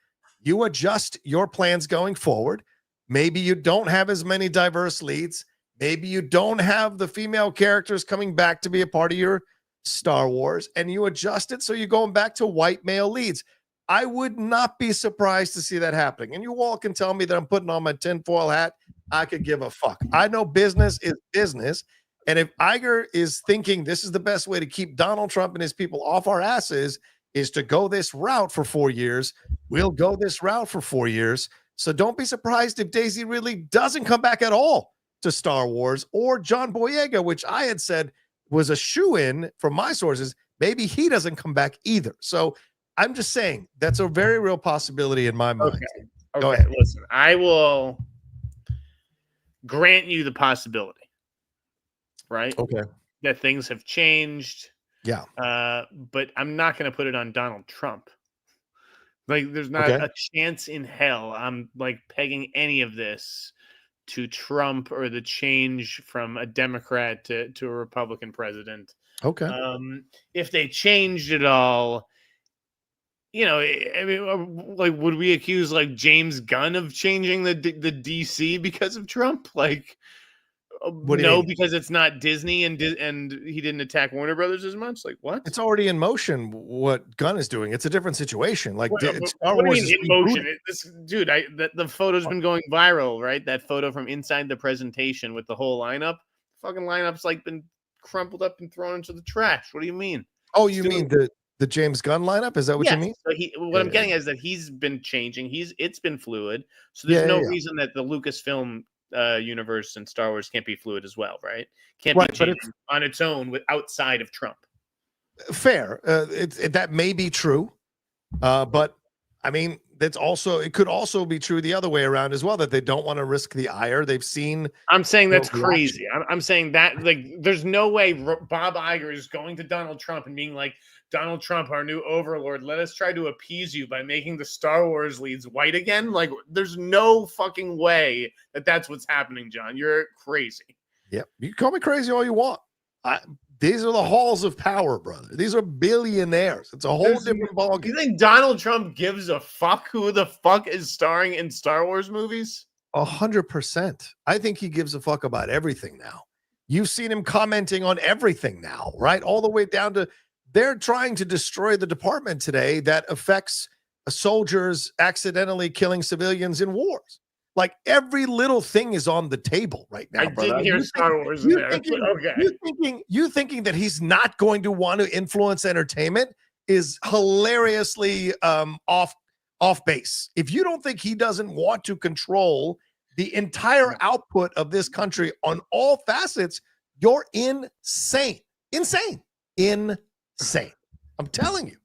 You adjust your plans going forward. Maybe you don't have as many diverse leads. Maybe you don't have the female characters coming back to be a part of your Star Wars, and you adjust it so you're going back to white male leads. I would not be surprised to see that happening. And you all can tell me that I'm putting on my tinfoil hat. I could give a fuck. I know business is business. And if Iger is thinking this is the best way to keep Donald Trump and his people off our asses is to go this route for 4 years, we'll go this route for 4 years. So don't be surprised if Daisy Ridley doesn't come back at all to Star Wars, or John Boyega, which I had said was a shoo-in from my sources. Maybe he doesn't come back either. So I'm just saying that's a very real possibility in my mind. Okay. Go ahead. Listen, I will grant you the possibility, right? Okay. That things have changed. Yeah. But I'm not going to put it on Donald Trump. Like, there's not a chance in hell I'm like pegging any of this to Trump or the change from a Democrat to a Republican president. Okay. If they changed it all, I mean, like, would we accuse like James Gunn of changing the DC because of Trump? Like, no, because it's not Disney and he didn't attack Warner Brothers as much. Like, what? It's already in motion what Gunn is doing. It's a different situation. Like, Star Wars is in motion. The photo's been going viral, right? That photo from inside the presentation with the whole lineup. Fucking lineup's like been crumpled up and thrown into the trash. What do you mean? Oh, you mean the James Gunn lineup? Is that what you mean? So I'm getting is that he's been changing. It's been fluid. So there's no reason that the Lucasfilm universe and Star Wars can't be fluid as well, right? Can't be changed on its own outside of Trump. Fair. That may be true, but I mean, it could also be true the other way around as well, that they don't want to risk the ire. They've seen. I'm saying that's crazy. I'm saying that, like, there's no way Bob Iger is going to Donald Trump and being like, Donald Trump, our new overlord, let us try to appease you by making the Star Wars leads white again. Like, there's no fucking way that that's what's happening, John. You're crazy. Yeah, you can call me crazy all you want. These are the halls of power, brother. These are billionaires. It's a whole different ballgame. You think Donald Trump gives a fuck who the fuck is starring in Star Wars movies? 100%. I think he gives a fuck about everything now. You've seen him commenting on everything now, right? All the way down to they're trying to destroy the department today that affects soldiers accidentally killing civilians in wars. Like, every little thing is on the table right now. I didn't hear Star Wars in there. Okay. You thinking that he's not going to want to influence entertainment is hilariously off base. If you don't think he doesn't want to control the entire output of this country on all facets, you're insane. I'm telling you.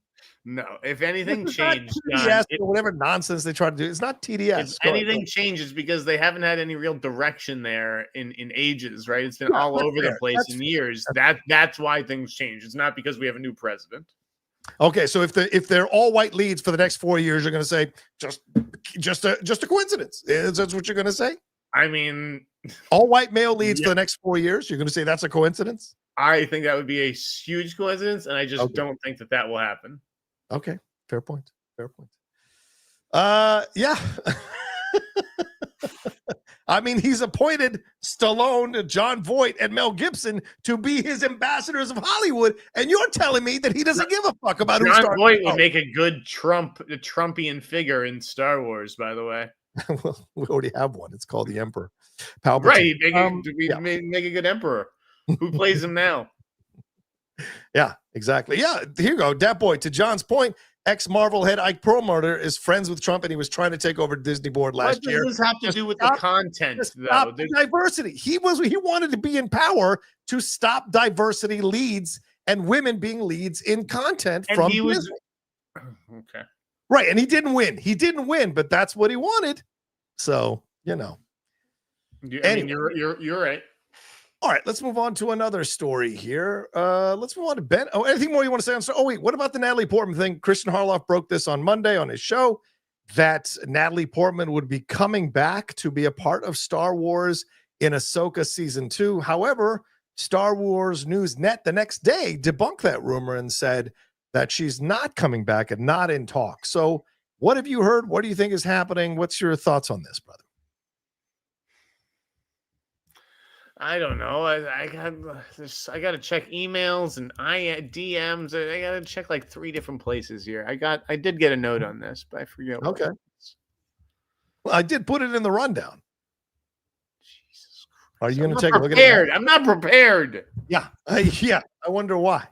No, if anything changed, TDS or whatever nonsense they try to do, it's not TDS. If anything changes, because they haven't had any real direction there in ages, right? It's been all over the place in years. That's why things change. It's not because we have a new president. Okay, so if they're all white leads for the next 4 years, you're going to say just a coincidence. Is that what you're going to say? I mean, all white male leads for the next 4 years. You're going to say that's a coincidence? I think that would be a huge coincidence, and I just don't think that will happen. Okay, fair point. Yeah. I mean, he's appointed Stallone, John Voight, and Mel Gibson to be his ambassadors of Hollywood, and you're telling me that he doesn't give a fuck about John Voight would make a good Trumpian figure in Star Wars, by the way. Well, we already have one. It's called the Emperor. Palpatine. Right, make a good emperor. Who plays him now? Yeah, exactly. Yeah, here you go. Dat boy, to John's point, ex-Marvel head Ike Perlmutter is friends with Trump, and he was trying to take over Disney board last year. What does this have to do with the content, though? Diversity. He wanted to be in power to stop diversity leads and women being leads in content from Disney. Okay. Right, and he didn't win. He didn't win, but that's what he wanted. So, you know. I mean, you're right. All right, let's move on to another story here. Let's move on to Ben. Oh, anything more you want to say on? Oh, wait, what about the Natalie Portman thing? Christian Harloff broke this on Monday on his show that Natalie Portman would be coming back to be a part of Star Wars in Ahsoka season 2. However, Star Wars News Net the next day debunked that rumor and said that she's not coming back and not in talk. So, what have you heard? What do you think is happening? What's your thoughts on this, brother? I don't know. I got to check emails and DMs. I got to check like 3 different places here. I did get a note on this, but I forget. Okay. Well, I did put it in the rundown. Jesus Christ. Are you going to take a look at it? I'm not prepared. Yeah. I wonder why.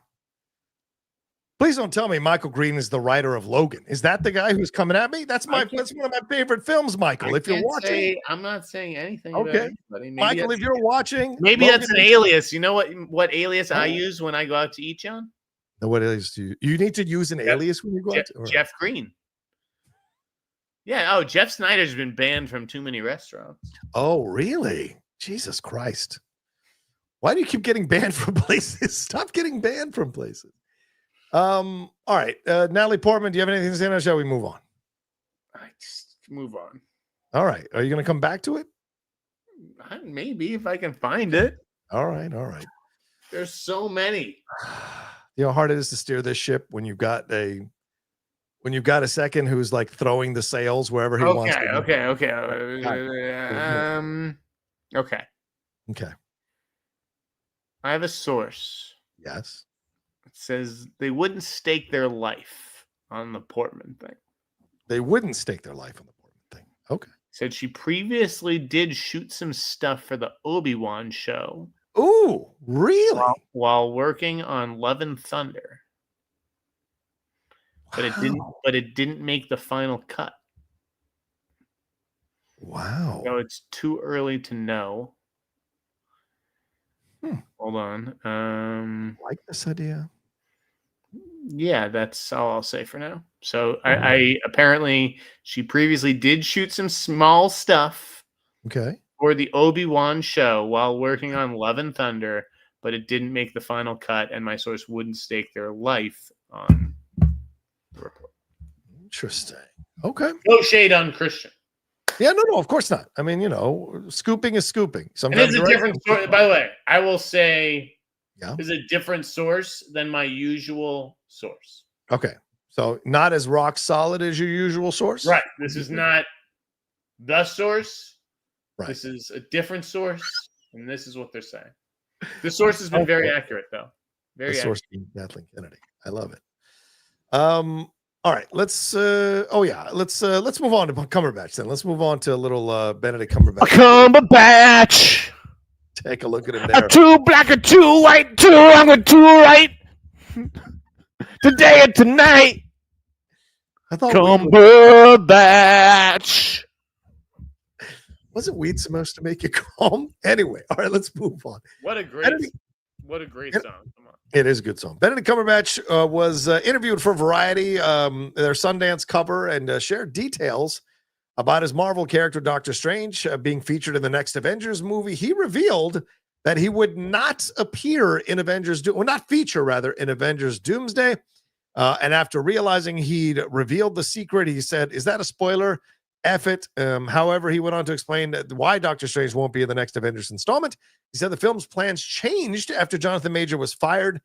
Please don't tell me Michael Green is the writer of Logan. Is that the guy who's coming at me? That's one of my favorite films, Michael. If you're watching, I'm not saying anything. Okay, Michael, if you're watching, maybe Logan, that's an alias. You know what alias I use when I go out to eat, John? What alias do you need to use an alias when you go out to? Jeff Green. Yeah. Oh, Jeff Sneider's been banned from too many restaurants. Oh, really? Jesus Christ! Why do you keep getting banned from places? Stop getting banned from places. All right. Natalie Portman, do you have anything to say, or shall we move on? I just move on. All right. Are you going to come back to it? Maybe if I can find it. All right. There's so many. You know how hard it is to steer this ship when you've got a second who's like throwing the sails wherever he wants to. Okay. Okay. I have a source. Yes. It says they wouldn't stake their life on the Portman thing. They wouldn't stake their life on the Portman thing. Okay. Said she previously did shoot some stuff for the Obi-Wan show. Ooh, really? While working on Love and Thunder. But it didn't make the final cut. Wow. So it's too early to know. Hold on. I like this idea. Yeah, that's all I'll say for now. So I apparently she previously did shoot some small stuff. Okay. For the Obi-Wan show while working on Love and Thunder, but it didn't make the final cut, and my source wouldn't stake their life on the report. Interesting. Okay. No shade on Christian. Yeah, no, of course not. I mean, scooping is scooping. Sometimes it's a different source. By the way, I will say is a different source than my usual source. Okay. So not as rock solid as your usual source? Right. This is not the source. Right. This is a different source, and this is what they're saying. The source has been very accurate, though. Very accurate. Source being Kathleen Kennedy. I love it. All right, let's move on to Cumberbatch then. Let's move on to a little Benedict Cumberbatch. Cumberbatch. Take a look at him there. A 2 black, a 2 white, 2 I'm a 2 right. Today and tonight. I thought Cumberbatch. Wasn't weed supposed to make you calm? Anyway, all right, let's move on. What a great song. Come on. It is a good song. Benedict Cumberbatch was interviewed for Variety, their Sundance cover, and shared details about his Marvel character, Doctor Strange, being featured in the next Avengers movie. He revealed that he would not appear in not feature in Avengers Doomsday. And after realizing he'd revealed the secret, he said, "Is that a spoiler? F it." However, he went on to explain why Doctor Strange won't be in the next Avengers installment. He said the film's plans changed after Jonathan Majors was fired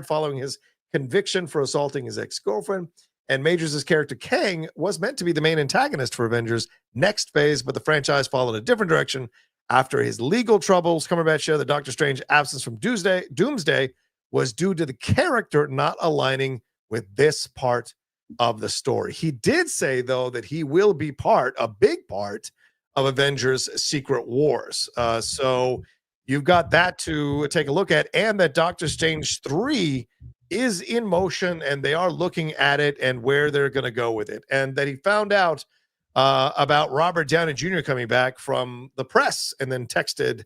following his conviction for assaulting his ex-girlfriend. And Majors' character Kang was meant to be the main antagonist for Avengers' next phase, but the franchise followed a different direction after his legal troubles. Cumberbatch shared that Doctor Strange's absence from Doomsday was due to the character not aligning with this part of the story. He did say, though, that he will be a big part of Avengers Secret Wars. So you've got that to take a look at, and that Doctor Strange 3 is in motion, and they are looking at it and where they're going to go with it. And that he found out about Robert Downey Jr. coming back from the press and then texted,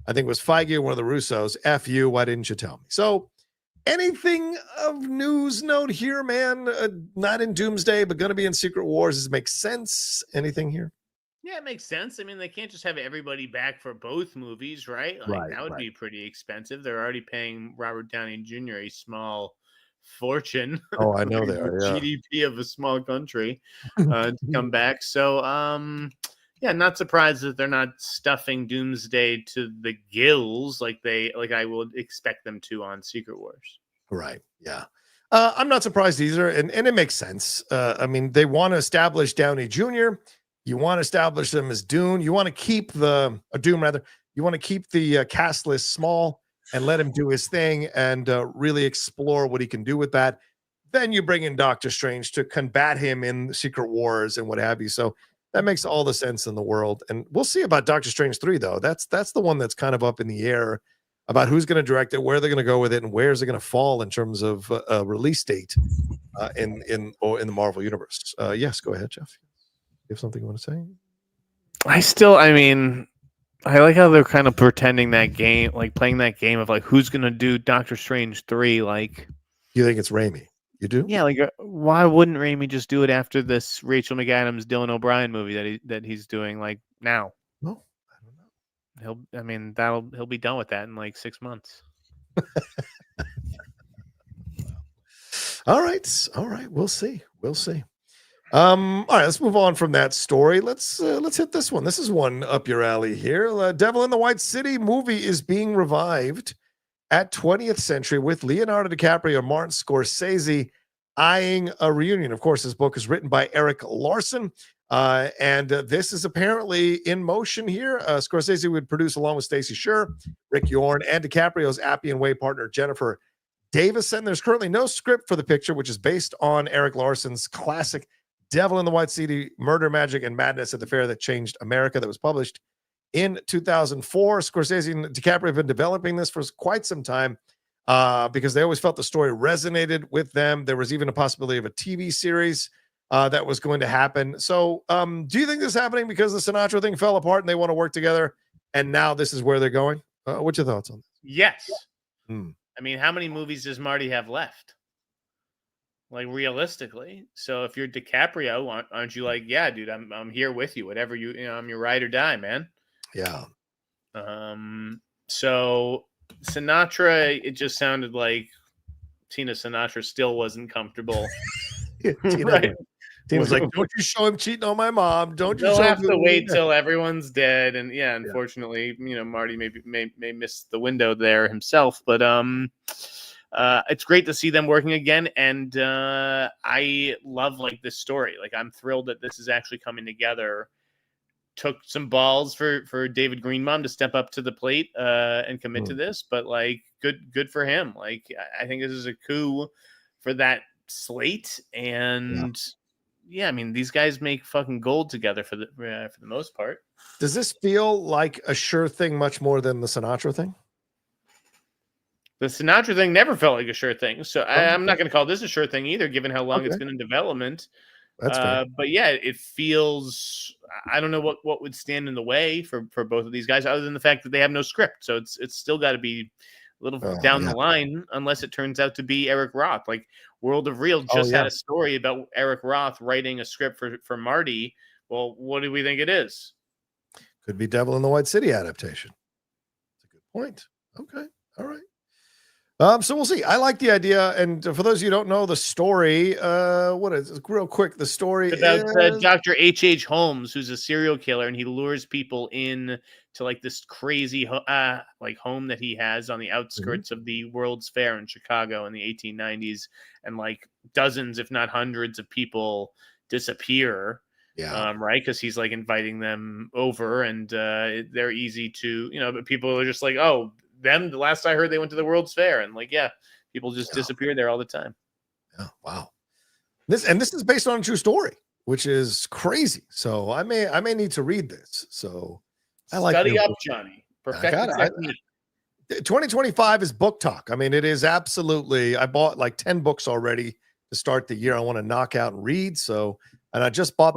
I think it was Feige, one of the Russos, "F you, why didn't you tell me?" So Anything of news note here, man? Not in Doomsday, but going to be in Secret Wars. Does it make sense? Anything here? Yeah, it makes sense. I mean, they can't just have everybody back for both movies, right? Like that would be pretty expensive. They're already paying Robert Downey Jr. a small fortune. Oh, I know they are. Yeah. GDP of a small country to come back. So, yeah, not surprised that they're not stuffing Doomsday to the gills like I would expect them to on Secret Wars. Right. Yeah. I'm not surprised either, and it makes sense. I mean, they want to establish Downey Jr. You want to establish them as Doom. You want to keep Doom rather. You want to keep the cast list small and let him do his thing and really explore what he can do with that. Then you bring in Doctor Strange to combat him in Secret Wars and what have you. So that makes all the sense in the world. And we'll see about Doctor Strange 3, though. That's the one that's kind of up in the air about who's going to direct it, where they're going to go with it, and where's it going to fall in terms of a release date in the Marvel universe. Yes, go ahead, Jeff. You have something you want to say? I like how they're kind of pretending that game, like playing that game of like who's going to do Doctor Strange 3. Like, you think it's Raimi? You do? Yeah, like why wouldn't Raimi just do it after this Rachel McAdams, Dylan O'Brien movie that he's doing like now? No, I don't know. He'll be done with that in like 6 months. All right. We'll see. All right, let's move on from that story. Let's hit this one. This is one up your alley here. Devil in the White City movie is being revived at 20th Century with Leonardo DiCaprio and Martin Scorsese eyeing a reunion. Of course, this book is written by Eric Larson, and this is apparently in motion here. Scorsese would produce along with Stacey Sher, Rick Yorn, and DiCaprio's Appian Way partner Jennifer Davison. There's currently no script for the picture, which is based on Eric Larson's classic Devil in the White City, Murder, Magic, and Madness at the Fair That Changed America that was published in 2004. Scorsese and DiCaprio have been developing this for quite some time because they always felt the story resonated with them. There was even a possibility of a TV series that was going to happen. So do you think this is happening because the Sinatra thing fell apart and they want to work together and now this is where they're going? What's your thoughts on this? Yes. I mean, how many movies does Marty have left? Like realistically. So if you're DiCaprio, aren't you like, yeah, dude, I'm here with you. Whatever I'm your ride or die, man. Yeah. So Sinatra, it just sounded like Tina Sinatra still wasn't comfortable. Tina's like, don't you show him cheating on my mom. Don't you They'll show have him to wait till everyone's dead. And yeah, unfortunately, Marty may miss the window there himself. But it's great to see them working again. And I love like this story. Like I'm thrilled that this is actually coming together. Took some balls for David Greenbaum to step up to the plate and commit to this, but like good for him. Like I think this is a coup for that slate, and I mean these guys make fucking gold together for the most part. Does this feel like a sure thing much more than the Sinatra thing? The Sinatra thing never felt like a sure thing, so I'm not going to call this a sure thing either, given how long it's been in development. That's fair. But yeah, it feels. I don't know what would stand in the way for both of these guys, other than the fact that they have no script. So it's still got to be a little down the line, unless it turns out to be Eric Roth. Like World of Real just had a story about Eric Roth writing a script for Marty. Well, what do we think it is? Could be Devil in the White City adaptation. That's a good point. Okay, all right. So we'll see. I like the idea, and for those of you who don't know the story, what is it? Real quick? The story about Dr. H.H. Holmes, who's a serial killer, and he lures people in to like this crazy like home that he has on the outskirts of the World's Fair in Chicago in the 1890s, and like dozens, if not hundreds, of people disappear. Right, because he's like inviting them over, and they're easy to but people are just like, oh. The last I heard, they went to the World's Fair, and like, people just disappear there all the time. Yeah, wow. This is based on a true story, which is crazy. So I may need to read this. So I like study up, Johnny. Perfect. 2025 is book talk. I mean, it is absolutely. I bought like 10 books already to start the year. I want to knock out and read. So, and I just bought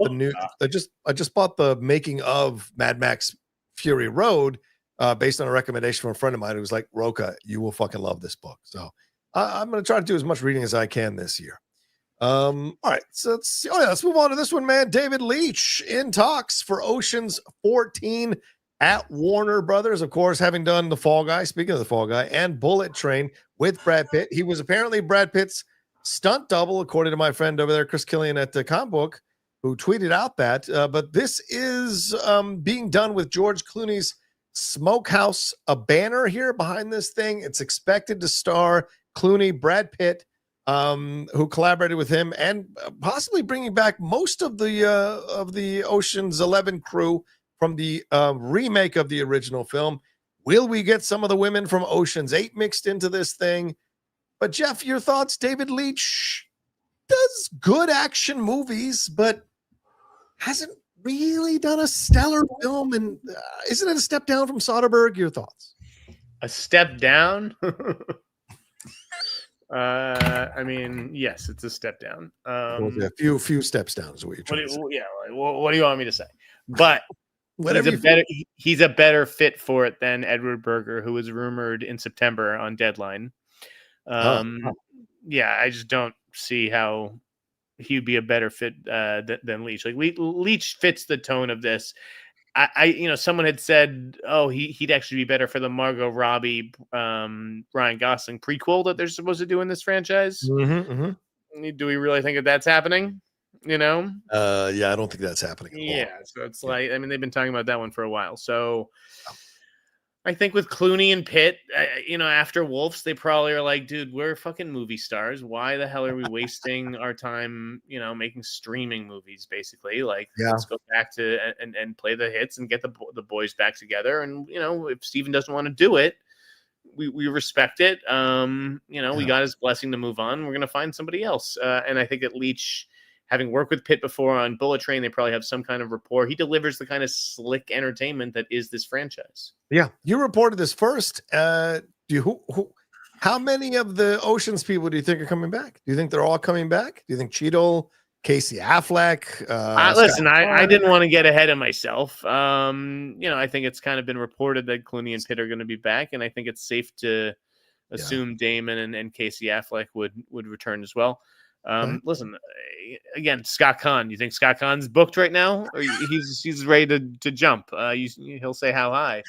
I just bought the making of Mad Max Fury Road. Based on a recommendation from a friend of mine who was like, Rocha, you will fucking love this book. So I'm going to try to do as much reading as I can this year. All right, so let's see. Oh yeah, let's move on to this one, man. David Leitch in talks for Ocean's 14 at Warner Brothers, of course, having done The Fall Guy. Speaking of The Fall Guy, and Bullet Train with Brad Pitt. He was apparently Brad Pitt's stunt double, according to my friend over there, Chris Killian at the Comic Book, who tweeted out that. But this is being done with George Clooney's Smokehouse, a banner here behind this thing. It's expected to star Clooney, Brad Pitt, who collaborated with him, and possibly bringing back most of the Ocean's 11 crew from the remake of the original film. Will we get some of the women from Ocean's 8 mixed into this thing? But Jeff, your thoughts? David Leitch does good action movies, but hasn't really done a stellar film. And isn't it a step down from Soderbergh? Your thoughts? A step down? I mean, yes, it's a step down. A few steps down is what you're trying to say. What do you want me to say? But he's a better fit for it than Edward Berger, who was rumored in September on Deadline. Yeah, I just don't see how he'd be a better fit than Leitch. Like Leitch fits the tone of this. Someone had said, oh, he'd actually be better for the Margot Robbie, Ryan Gosling prequel that they're supposed to do in this franchise. Do we really think that's happening? Yeah, I don't think that's happening. Yeah, so it's like, I mean, they've been talking about that one for a while. So I think with Clooney and Pitt, after Wolves, they probably are like, dude, we're fucking movie stars. Why the hell are we wasting our time, making streaming movies, basically? Like, let's go back to and play the hits and get the boys back together. And, if Steven doesn't want to do it, we respect it. We got his blessing to move on. We're going to find somebody else. And I think that Leitch, having worked with Pitt before on Bullet Train, they probably have some kind of rapport. He delivers the kind of slick entertainment that is this franchise. Yeah, you reported this first. How many of the Oceans people do you think are coming back? Do you think they're all coming back? Do you think Cheadle, Casey Affleck? Listen, I didn't want to get ahead of myself. I think it's kind of been reported that Clooney and Pitt are going to be back, and I think it's safe to assume Damon and Casey Affleck would return as well. Listen, again, Scott Conn. You think Scott Conn's booked right now, or he's ready to jump? He'll say how high.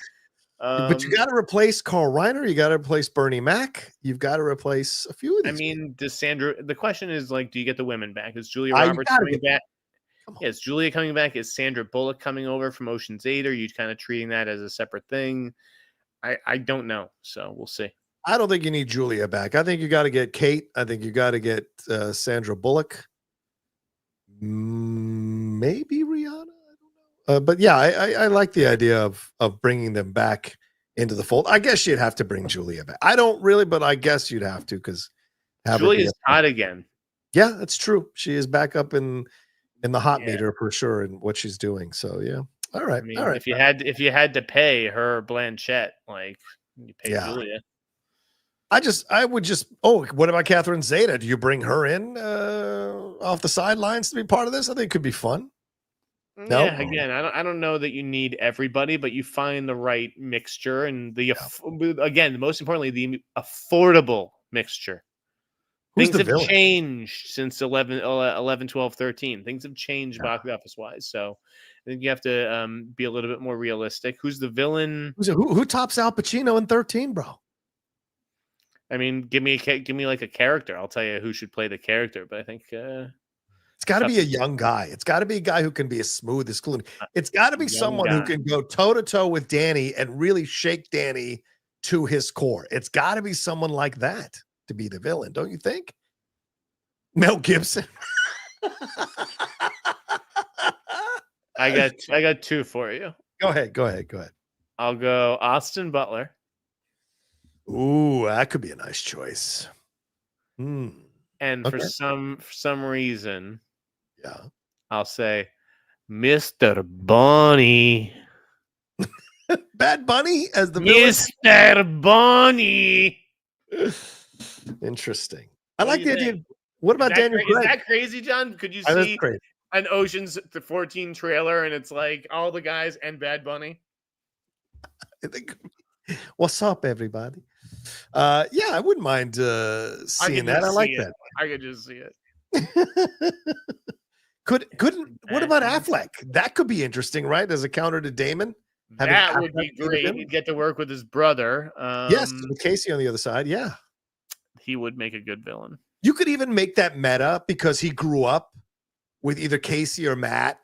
But you got to replace Carl Reiner. You got to replace Bernie Mac. You've got to replace a few of these. I mean, does Sandra? The question is like, do you get the women back? Is Julia Roberts coming back? Is Julia coming back? Is Sandra Bullock coming over from Ocean's 8? Are you kind of treating that as a separate thing? I don't know. So we'll see. I don't think you need Julia back. I think you got to get Kate. I think you got to get Sandra Bullock. Maybe Rihanna. I don't know. But yeah, I like the idea of bringing them back into the fold. I guess you'd have to bring Julia back. I don't really, but I guess you'd have to because Julia's hot again. Yeah, that's true. She is back up in the hot meter for sure in what she's doing. So yeah. All right. I mean, all right. If you had to pay her Blanchett, like you pay Julia. What about Catherine Zeta? Do you bring her in off the sidelines to be part of this? I think it could be fun. No, yeah, again, I don't know that you need everybody, but you find the right mixture and again, most importantly, the affordable mixture. Things have changed since 11, 12, 13. Things have changed box office wise. So I think you have to be a little bit more realistic. Who's the villain? Who tops Al Pacino in 13, bro? I mean, give me like a character. I'll tell you who should play the character. But I think it's got to be a young guy. It's got to be a guy who can be as smooth as Clooney. It's got to be someone who can go toe to toe with Danny and really shake Danny to his core. It's got to be someone like that to be the villain, don't you think? Mel Gibson. I got two for you. Go ahead. I'll go Austin Butler. Ooh, that could be a nice choice. And for some reason, I'll say Mr. Bunny. Bad Bunny as the villain? Mr. Bunny. Interesting. I like the idea. What about Daniel Craig? Is that crazy, John? Could you see an Ocean's 14 trailer and it's like all the guys and Bad Bunny? I think, what's up, everybody? Yeah, I wouldn't mind seeing that. I like that. I could just see it. What about Affleck? That could be interesting, right? As a counter to Damon. That would be great. He'd get to work with his brother. Yes, with Casey on the other side. Yeah. He would make a good villain. You could even make that meta because he grew up with either Casey or Matt.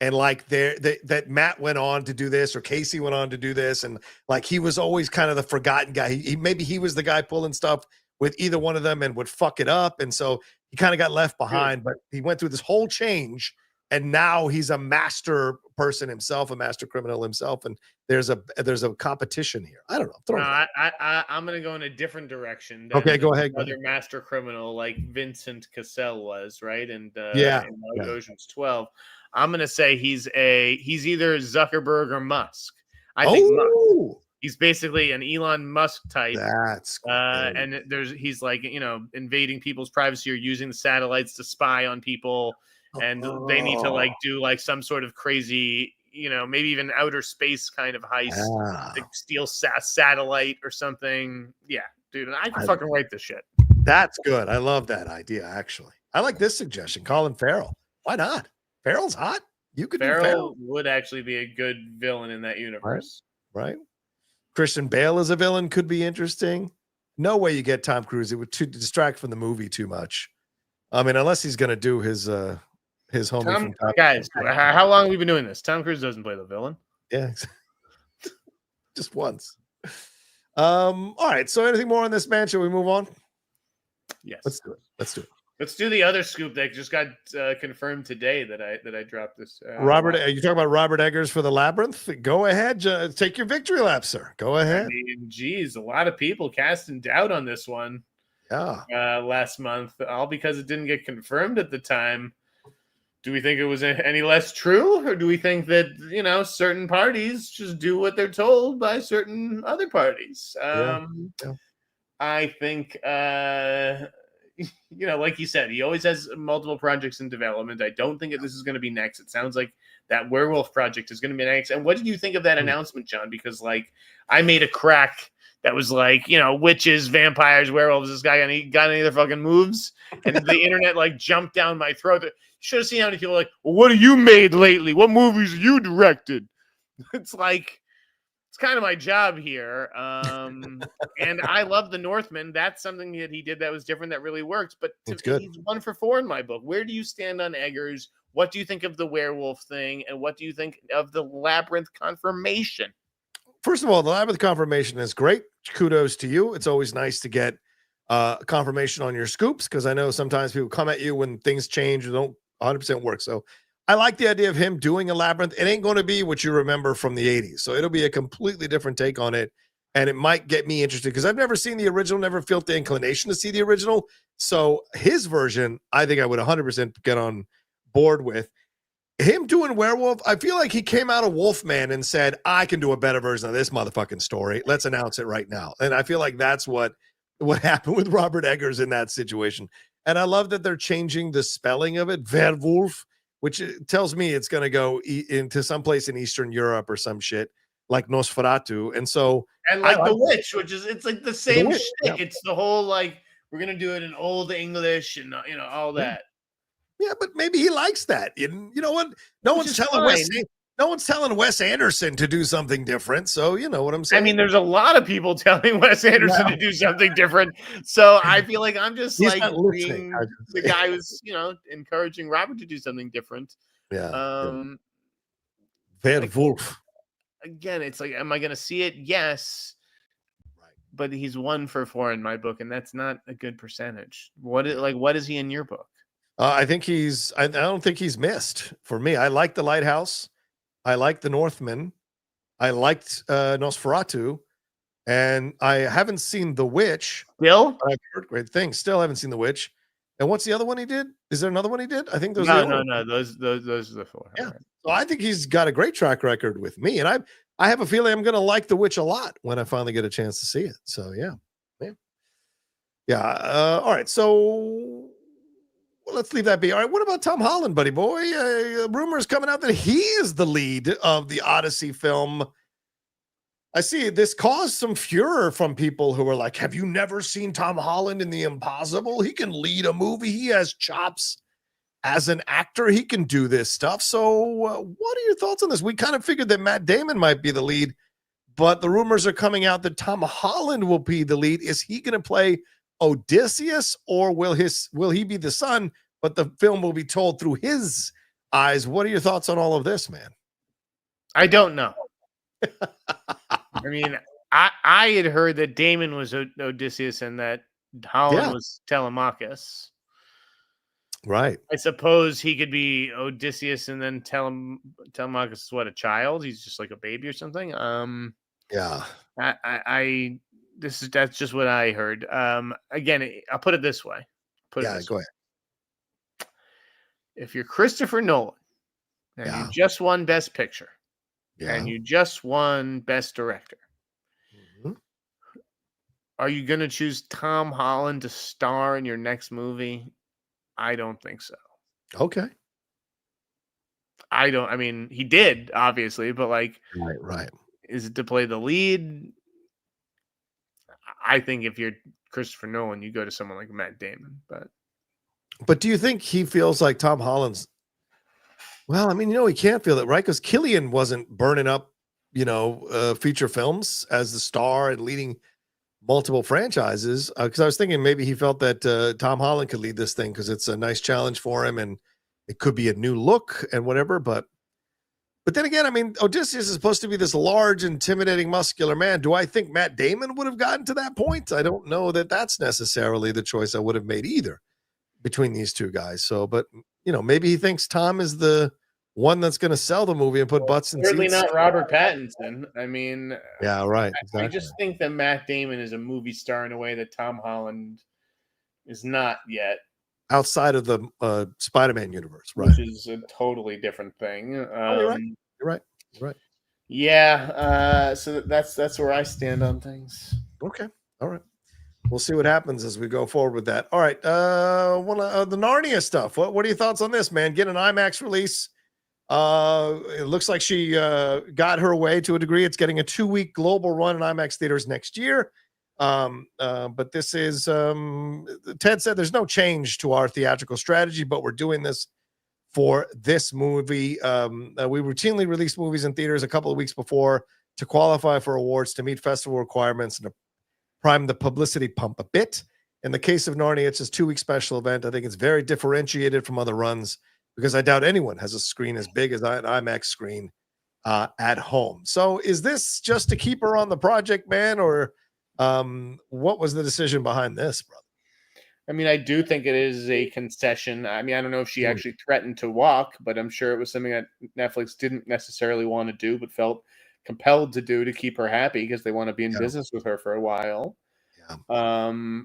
And like that Matt went on to do this or Casey went on to do this. And like he was always kind of the forgotten guy. Maybe he was the guy pulling stuff with either one of them and would fuck it up. And so he kind of got left behind, but he went through this whole change. And now he's a master person himself, a master criminal himself. And there's a competition here. I don't know. I'm going to go in a different direction. Okay, go ahead. Another master criminal like Vincent Cassel was, right? And in Ocean's 12. I'm going to say he's either Zuckerberg or Musk. I think Musk. He's basically an Elon Musk type. That's cool. And he's like, invading people's privacy or using the satellites to spy on people. And they need to like do like some sort of crazy, maybe even outer space kind of heist to steal satellite or something. Yeah, dude, I can fucking write this shit. That's good. I love that idea, actually. I like this suggestion. Colin Farrell. Why not? Farrell's hot. You could do Farrell. Would actually be a good villain in that universe. Right. Christian Bale as a villain could be interesting. No way you get Tom Cruise. It would distract from the movie too much. I mean, unless he's going to do his homie. Guys, how long have we been doing this? Tom Cruise doesn't play the villain. Yeah. Just once. All right. So anything more on this man? Shall we move on? Yes. Let's do it. Let's do the other scoop that just got confirmed today that I dropped this. Robert, are you talking about Robert Eggers for the Labyrinth? Go ahead, take your victory lap, sir. Go ahead. I mean, geez, a lot of people casting doubt on this one. Yeah. Last month, all because it didn't get confirmed at the time. Do we think it was any less true, or do we think that certain parties just do what they're told by certain other parties? I think. Like you said, he always has multiple projects in development. I don't think that this is going to be next. It sounds like that Werwulf project is going to be next. And what did you think of that announcement, John? Because I made a crack that was witches, vampires, werewolves. This guy got any other fucking moves? And the internet jumped down my throat. Should have seen how many people well, what have you made lately? What movies have you directed? It's kind of my job here. And I love The Northman. That's something that he did that was different, that really worked. But he's 1 for 4 in my book. Where do you stand on Eggers? What do you think of the werewolf thing? And what do you think of the Labyrinth confirmation? First of all, the Labyrinth confirmation is great. Kudos to you. It's always nice to get confirmation on your scoops, because I know sometimes people come at you when things change or don't 100% work. So I like the idea of him doing a Labyrinth. It ain't going to be what you remember from the 80s. So it'll be a completely different take on it. And it might get me interested because I've never seen the original, never felt the inclination to see the original. So his version, I think I would 100% get on board with. Him doing Werewolf, I feel like he came out of Wolfman and said, I can do a better version of this motherfucking story. Let's announce it right now. And I feel like that's what happened with Robert Eggers in that situation. And I love that they're changing the spelling of it, Werwolf, which tells me it's going to go into someplace in Eastern Europe or some shit like Nosferatu. And so, and The Witch, which is, it's the same shit. Yeah. It's the whole, we're going to do it in Old English and, all that. Yeah, but maybe he likes that. You know what? No one's telling Wes Anderson to do something different. So you know what I'm saying? I mean, there's a lot of people telling Wes Anderson to do something different. So I feel like I'm just being the guy who's, encouraging Robert to do something different. Yeah. Werwolf. Again, it's am I going to see it? Yes. Right. But he's 1 for 4 in my book, and that's not a good percentage. What is he in your book? I think I don't think he's missed for me. I like The Lighthouse. I like The Northman. I liked Nosferatu. And I haven't seen The Witch. Still? I've heard great things. Still haven't seen The Witch. And what's the other one he did? Is there another one he did? I think those No. Those are the 4. Yeah. Right. So I think he's got a great track record with me. And I have a feeling I'm going to like The Witch a lot when I finally get a chance to see it. So, yeah. All right. So let's leave that be. All right. What about Tom Holland, buddy boy? Rumors coming out that he is the lead of the Odyssey film. I see this caused some furor from people who were like, have you never seen Tom Holland in The Impossible? He can lead a movie. He has chops as an actor. He can do this stuff. So what are your thoughts on this? We kind of figured that Matt Damon might be the lead, but the rumors are coming out that Tom Holland will be the lead. Is he going to play Odysseus, or will he be the son, but the film will be told through his eyes? What are your thoughts on all of this, man? I don't know. I mean, I had heard that Damon was Odysseus and that Holland was Telemachus. Right. I suppose he could be Odysseus and then Telemachus is what, a child? He's just like a baby or something. Yeah. That's just what I heard. Again, I'll put it this way. Go ahead. If you're Christopher Nolan and you just won Best Picture and you just won Best Director, are you going to choose Tom Holland to star in your next movie? I don't think so. Okay. I mean, he did, obviously, but like, right. Is it to play the lead? I think if you're Christopher Nolan, you go to someone like Matt Damon. But do you think he feels like Tom Holland's? Well, I mean, he can't feel it, right? Because Cillian wasn't burning up, feature films as the star and leading multiple franchises. Because I was thinking maybe he felt that Tom Holland could lead this thing because it's a nice challenge for him and it could be a new look and whatever. But then again, I mean, Odysseus is supposed to be this large, intimidating, muscular man. Do I think Matt Damon would have gotten to that point? I don't know that that's necessarily the choice I would have made either between these two guys. So, but maybe he thinks Tom is the one that's going to sell the movie and put butts in seats. Certainly not Robert Pattinson. I mean, yeah, right. Exactly. I just think that Matt Damon is a movie star in a way that Tom Holland is not yet. Outside of the Spider-Man universe, right? Which is a totally different thing. You're right. Yeah. So that's where I stand on things. Okay. All right. We'll see what happens as we go forward with that. All right. The Narnia stuff. What are your thoughts on this, man? Get an IMAX release. It looks like she got her way to a degree. It's getting a 2-week global run in IMAX theaters next year. But this is Ted said there's no change to our theatrical strategy, but we're doing this for this movie. We routinely release movies in theaters a couple of weeks before to qualify for awards, to meet festival requirements, and to prime the publicity pump a bit. In the case of Narnia, it's just 2-week special event. I think it's very differentiated from other runs because I doubt anyone has a screen as big as an IMAX screen at home. So is this just to keep her on the project, man, or what was the decision behind this, brother? I mean, I do think it is a concession. I mean, I don't know if she actually threatened to walk, but I'm sure it was something that Netflix didn't necessarily want to do, but felt compelled to do to keep her happy because they want to be in business with her for a while. Yeah.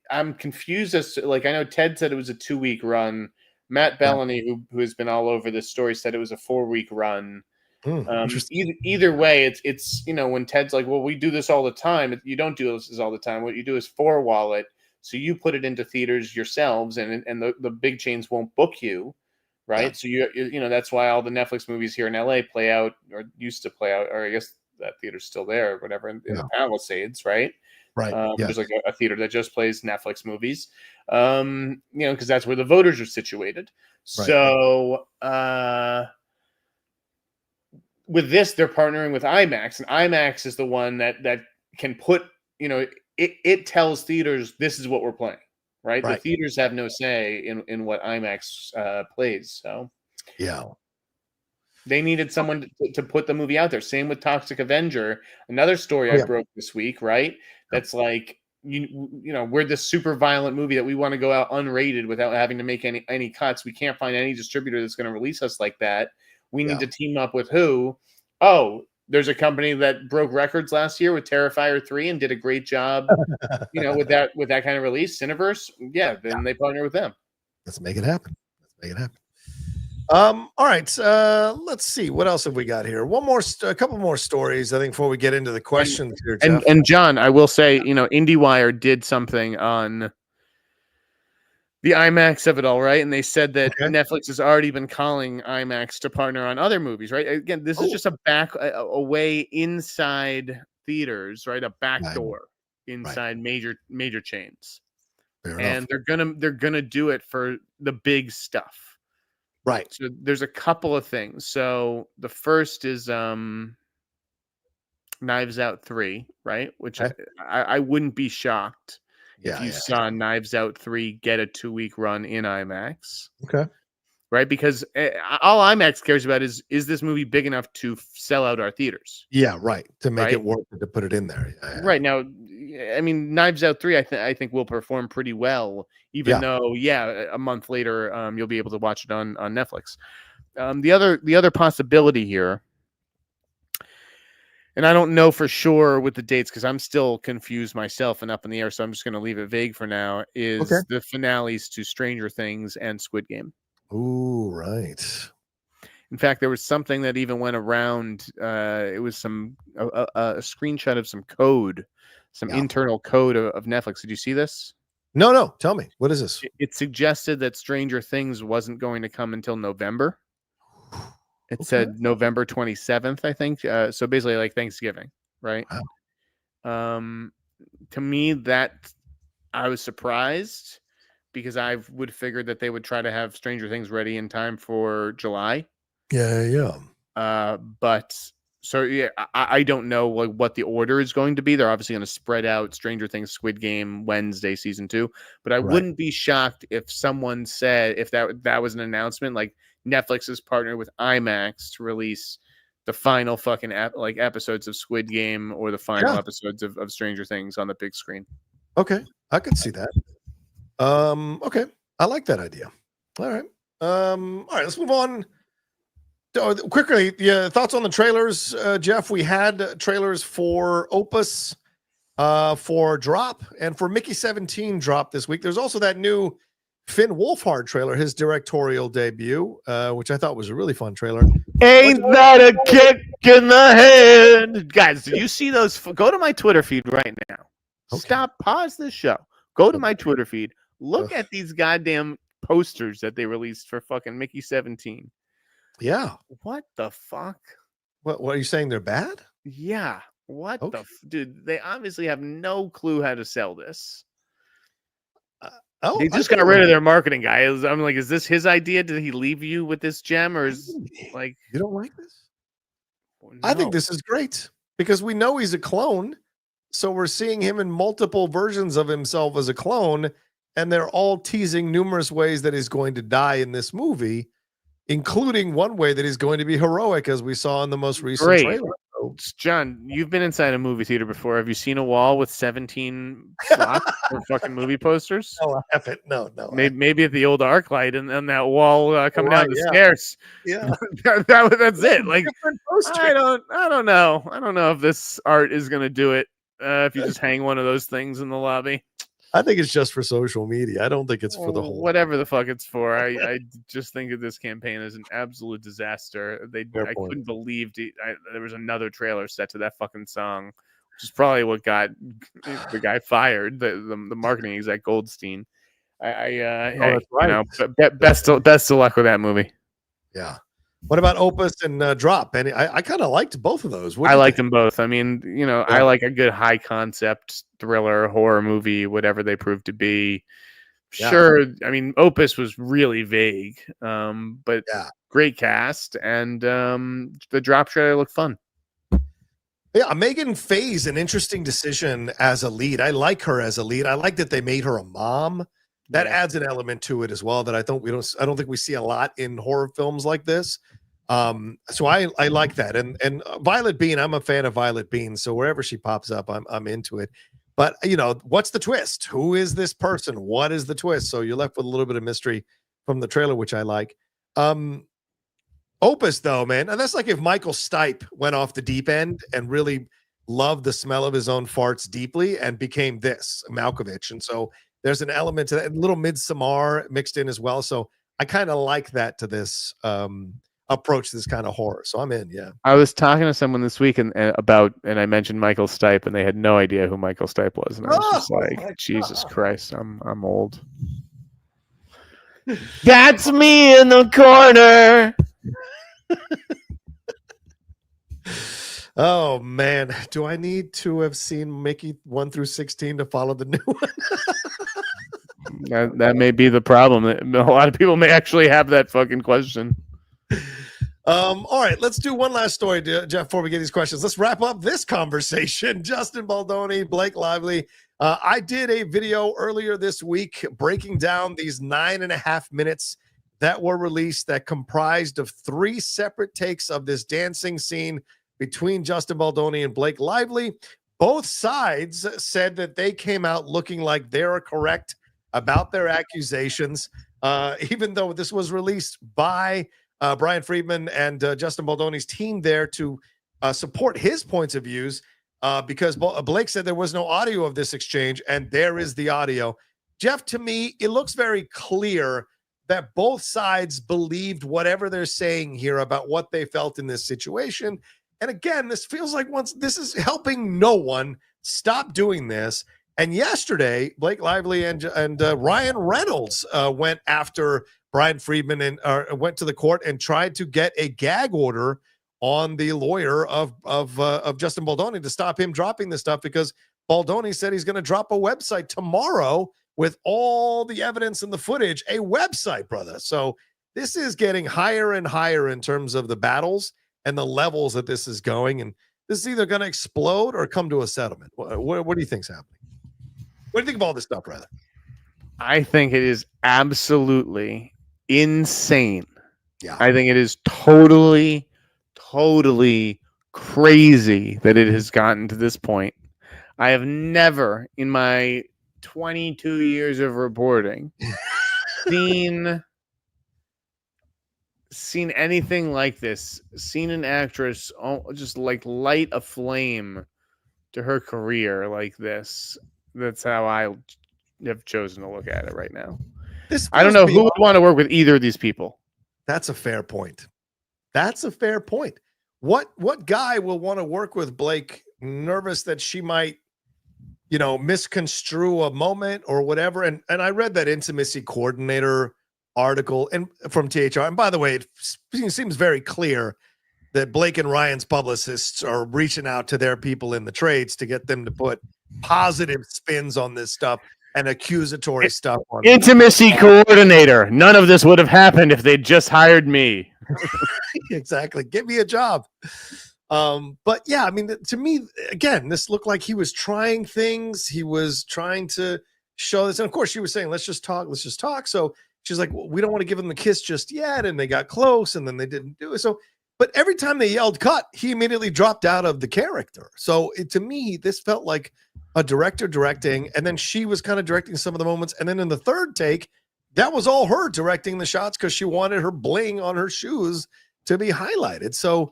I'm confused as to, like, I know Ted said it was a 2-week run. Matt Bellany, who has been all over this story, said it was a 4-week run. Either way, it's when Ted's like, well, we do this all the time. You don't do this all the time. What you do is for-wall it, so you put it into theaters yourselves, and the big chains won't book you, right? So you that's why all the Netflix movies here in LA play out, or used to play out, or I guess that theater's still there or whatever in the Palisades, right? Right. There's like a theater that just plays Netflix movies, because that's where the voters are situated. Right. So with this, they're partnering with IMAX, and IMAX is the one that can put, it tells theaters this is what we're playing, right? The theaters have no say in what IMAX plays. So yeah, they needed someone to put the movie out there. Same with Toxic Avenger, another story I broke this week, right? That's like, we're this super violent movie that we want to go out unrated without having to make any cuts. We can't find any distributor that's going to release us like that. We need to team up with who? Oh, there's a company that broke records last year with Terrifier 3 and did a great job, with that kind of release, Cineverse. Yeah, then they partner with them. Let's make it happen. All right. Let's see. What else have we got here? A couple more stories, I think, before we get into the questions here, Jeff. And John, I will say, IndieWire did something on the IMAX of it all, right? And they said that Okay. Netflix has already been calling IMAX to partner on other movies, right? Again, this is just a way inside theaters, right? A back Right. door inside major chains. Fair And enough. they're gonna do it for the big stuff. Right. So there's a couple of things. So the first is Knives Out 3, right? Which Okay. I wouldn't be shocked if Yeah. you saw Knives Out 3 get a 2-week run in IMAX, Okay. right? Because all IMAX cares about is this movie big enough to sell out our theaters? Yeah. Right. To make Right? it worth it to put it in there. Yeah, Right now, I mean, Knives Out 3, I think will perform pretty well, even though, a month later, you'll be able to watch it on Netflix. The other possibility here, and I don't know for sure with the dates because I'm still confused myself and up in the air, so I'm just going to leave it vague for now, is the finales to Stranger Things and Squid Game. Ooh, right. In fact, there was something that even went around. It was a screenshot of some code, some internal code of Netflix. Did you see this? No. Tell me. What is this? It suggested that Stranger Things wasn't going to come until November. It said November 27th, I think. So basically like Thanksgiving, right? Wow. To me, that I was surprised because I would figure that they would try to have Stranger Things ready in time for July. Yeah. But so I don't know what the order is going to be. They're obviously going to spread out Stranger Things, Squid Game, Wednesday, season 2. But I wouldn't be shocked if someone said if that was an announcement like Netflix has partnered with IMAX to release the final fucking episodes of Squid Game or the final episodes of Stranger Things on the big screen. Okay, I could see that. Okay, I like that idea. All right. Let's move on. Quickly, thoughts on the trailers, Jeff? We had trailers for Opus, for Drop, and for Mickey 17 Drop this week. There's also that new Finn Wolfhard trailer, his directorial debut, which I thought was a really fun trailer. Ain't that a kick in the head? Guys, did you see those? Go to my Twitter feed right now. Okay. Stop, pause this show. Go to my Twitter feed. Look at these goddamn posters that they released for fucking Mickey 17. Yeah. What the fuck? What are you saying? They're bad? Yeah. What the dude? They obviously have no clue how to sell this. They just got rid of their marketing guy. I'm like, is this his idea? Did he leave you with this gem, or is like you don't like this? No. I think this is great because we know he's a clone, so we're seeing him in multiple versions of himself as a clone, and they're all teasing numerous ways that he's going to die in this movie, including one way that he's going to be heroic, as we saw in the most recent trailer. John, you've been inside a movie theater before. Have you seen a wall with 17 slots for fucking movie posters? No, I haven't. No. Maybe at the old ArcLight and that wall coming down the stairs. Yeah, that's it. Like I don't know. I don't know if this art is gonna do it. If you just hang one of those things in the lobby. I think it's just for social media. I don't think it's for the whole. Whatever the fuck it's for. I just think of this campaign as an absolute disaster. I couldn't believe there was another trailer set to that fucking song, which is probably what got the guy fired. The marketing exec Goldstein. Best of luck with that movie. Yeah. What about Opus and Drop? And I kind of liked both of those. I liked them both. I mean, I like a good high concept thriller, horror movie, whatever they prove to be. Sure. I mean, Opus was really vague, but great cast. And the Drop trailer looked fun. Yeah, Megan Faye's an interesting decision as a lead. I like her as a lead. I like that they made her a mom. That adds an element to it as well that I don't think we see a lot in horror films like this. So I like that. And Violet Bean, I'm a fan of Violet Bean, so wherever she pops up, I'm into it. But what's the twist? Who is this person? What is the twist? So you're left with a little bit of mystery from the trailer, which I like. Opus, though, man, and that's like if Michael Stipe went off the deep end and really loved the smell of his own farts deeply and became this Malkovich. And so there's an element to that, a little Midsommar mixed in as well. So I kind of like that to this approach to this kind of horror. So I'm in. Yeah. I was talking to someone this week and I mentioned Michael Stipe, and they had no idea who Michael Stipe was, and I was just like, Jesus Christ, I'm old. That's me in the corner. Oh man, do I need to have seen Mickey 1 through 16 to follow the new one? That may be the problem. A lot of people may actually have that fucking question. All right, let's do one last story, Jeff, before we get these questions. Let's wrap up this conversation. Justin Baldoni, Blake Lively. I did a video earlier this week breaking down these 9.5 minutes that were released that comprised of 3 separate takes of this dancing scene between Justin Baldoni and Blake Lively. Both sides said that they came out looking like they're correct about their accusations, even though this was released by Brian Friedman and Justin Baldoni's team there to support his points of views, because Blake said there was no audio of this exchange, and there is the audio. Jeff, to me, it looks very clear that both sides believed whatever they're saying here about what they felt in this situation. And again, this feels like this is helping no one stop doing this. And yesterday, Blake Lively and Ryan Reynolds went after Brian Friedman and went to the court and tried to get a gag order on the lawyer of Justin Baldoni to stop him dropping this stuff, because Baldoni said he's going to drop a website tomorrow with all the evidence and the footage. A website, brother. So this is getting higher and higher in terms of the battles and the levels that this is going. And this is either going to explode or come to a settlement. What do you think's happening? What do you think of all this stuff, rather? I think it is absolutely insane. Yeah. I think it is totally crazy that it has gotten to this point. I have never in my 22 years of reporting seen anything like this. Seen an actress just like light a flame to her career like this. That's how I have chosen to look at it right now. I don't know who would want to work with either of these people. That's a fair point. That's a fair point. What guy will want to work with Blake, nervous that she might, misconstrue a moment or whatever? And I read that intimacy coordinator article and from THR. And by the way, it seems very clear that Blake and Ryan's publicists are reaching out to their people in the trades to get them to put positive spins on this stuff and accusatory stuff on intimacy coordinator. None of this would have happened if they'd just hired me. Exactly. Give me a job. But yeah, I mean, to me, again, this looked like he was trying things. He was trying to show this. And of course, she was saying, let's just talk. So she's like, well, we don't want to give him the kiss just yet. And they got close and then they didn't do it. So, but every time they yelled cut, he immediately dropped out of the character. So to me, this felt like a director directing, and then she was kind of directing some of the moments. And then in the third take, that was all her directing the shots because she wanted her bling on her shoes to be highlighted. So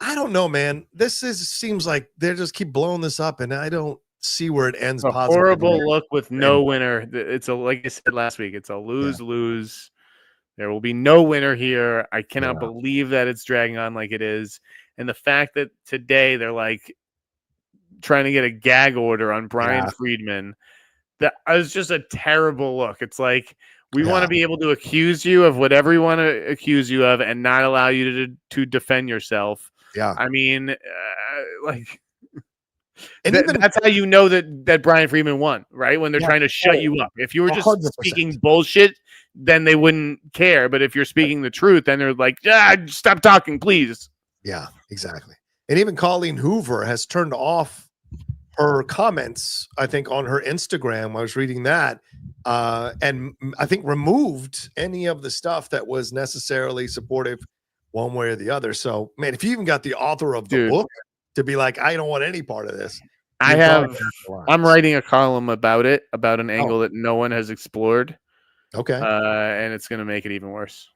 I don't know, man. Seems like they just keep blowing this up, and I don't see where it ends. A horrible look with no winner. It's like I said last week, it's a lose-lose. There will be no winner here. I cannot believe that it's dragging on like it is. And the fact that today they're like trying to get a gag order on Brian Friedman, that was just a terrible look. It's like, we want to be able to accuse you of whatever we want to accuse you of and not allow you to defend yourself. Yeah. I mean, and that's how you know that Brian Friedman won, right? When they're trying to shut you up. If you were just 100%. Speaking bullshit, then they wouldn't care. But if you're speaking the truth, then they're like, stop talking, please. Yeah, exactly. And even Colleen Hoover has turned off her comments, I think, on her Instagram. I was reading that. And I think removed any of the stuff that was necessarily supportive one way or the other. So, man, if you even got the author of the book to be like, I don't want any part of this. I'm writing a column about it, about an angle that no one has explored. Okay. And it's going to make it even worse.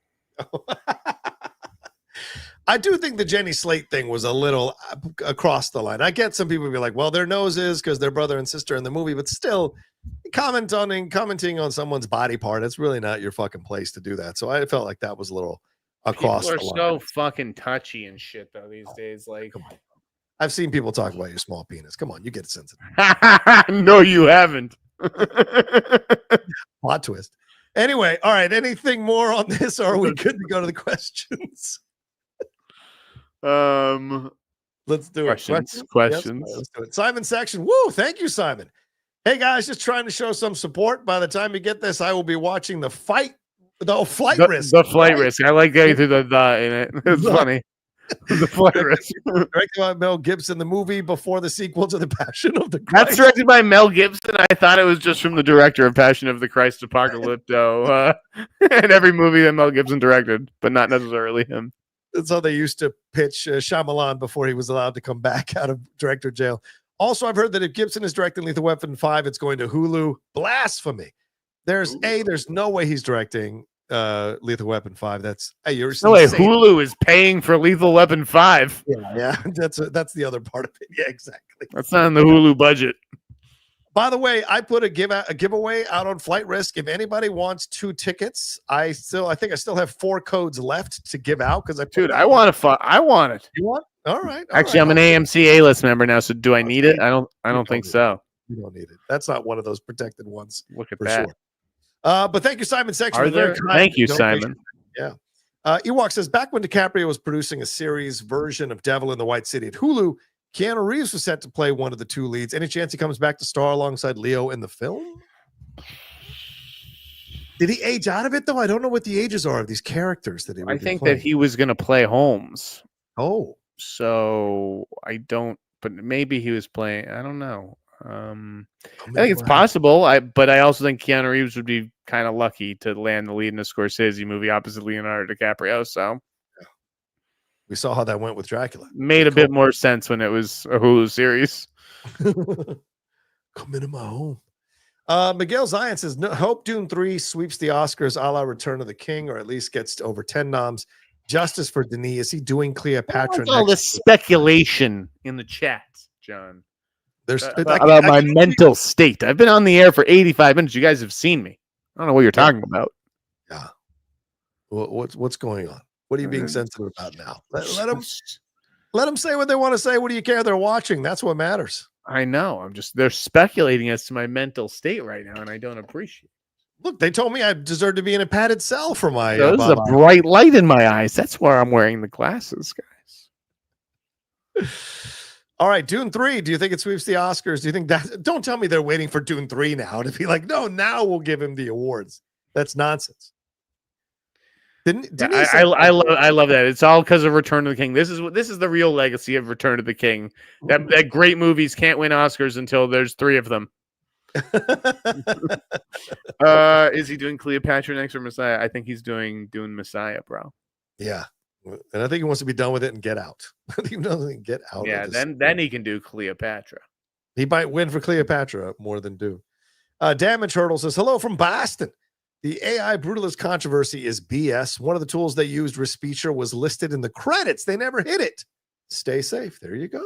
I do think the Jenny Slate thing was a little across the line. I get some people be like, well, their noses because they're brother and sister in the movie, but still commenting on someone's body part, it's really not your fucking place to do that. So I felt like that was a little across the line. People are so fucking touchy and shit though these days. Like, come on. I've seen people talk about your small penis. Come on, you get sensitive. No, you haven't. Plot twist. Anyway, all right. Anything more on this, or are we good to go to the questions? Let's do it. Questions. Yes, let's do it. Simon Section. Woo! Thank you, Simon. Hey guys, just trying to show some support. By the time you get this, I will be watching the flight risk. The flight risk. I like getting through the in it. It's funny. The flight risk. Directed by Mel Gibson, the movie before the sequel to The Passion of the Christ. That's directed by Mel Gibson. I thought it was just from the director of Passion of the Christ Apocalypto. And every movie that Mel Gibson directed, but not necessarily him. That's how they used to pitch Shyamalan before he was allowed to come back out of director jail. Also, I've heard that if Gibson is directing Lethal Weapon 5, it's going to Hulu. Blasphemy. There's no way he's directing Lethal Weapon 5. That's you're no way. Hulu is paying for Lethal Weapon 5. Yeah, that's the other part of it. Yeah, exactly. That's not in the Hulu budget. By the way, I put a giveaway out on Flight Risk. If anybody wants 2 tickets, I think I still have 4 codes left to give out because I want it. You want? All right. Actually, I'm an AMC A-list member now, so do I need it? I don't think so. You don't need it. That's not one of those protected ones. Look at that. Sure. But thank you, Simon Section. Thank you, Simon. Yeah. Ewok says, back when DiCaprio was producing a series version of Devil in the White City at Hulu, Keanu Reeves was set to play one of the 2 leads. Any chance he comes back to star alongside Leo in the film? Did he age out of it, though? I don't know what the ages are of these characters that he I think that he was going to play Holmes. Oh. So I don't, but maybe he was playing. I don't know. I think it's possible. But I also think Keanu Reeves would be kind of lucky to land the lead in a Scorsese movie opposite Leonardo DiCaprio. So we saw how that went with Dracula. Made a bit more sense when it was a Hulu series. Come into my home. Miguel Zion says, hope Dune 3 sweeps the Oscars a la Return of the King, or at least gets to over 10 noms. Justice for Denis. Is he doing Cleopatra? All this speculation in the chat, John. There's about my mental state. I've been on the air for 85 minutes. You guys have seen me. I don't know what you're talking about. Yeah. What's going on? What are you being sensitive about now? Let them say what they want to say. What do you care? They're watching. That's what matters. I know. They're speculating as to my mental state right now, and I don't appreciate it. Look, they told me I deserve to be in a padded cell for my. There's a bright light in my eyes. That's why I'm wearing the glasses, guys. All right, Dune 3. Do you think it sweeps the Oscars? Do you think that? Don't tell me they're waiting for Dune 3 now to be like, no, now we'll give him the awards. That's nonsense. I love that. It's all because of Return of the King. This is the real legacy of Return of the King. That great movies can't win Oscars until there's 3 of them. Is he doing Cleopatra next or Messiah? I think he's doing Messiah, bro. Yeah, and I think he wants to be done with it and get out. I think he doesn't get out. Yeah, then he can do Cleopatra. He might win for Cleopatra more than do. Damage Hurdle says, hello from Boston. The AI Brutalist controversy is BS. One of the tools they used, Respeecher, was listed in the credits. They never hit it. Stay safe. There you go.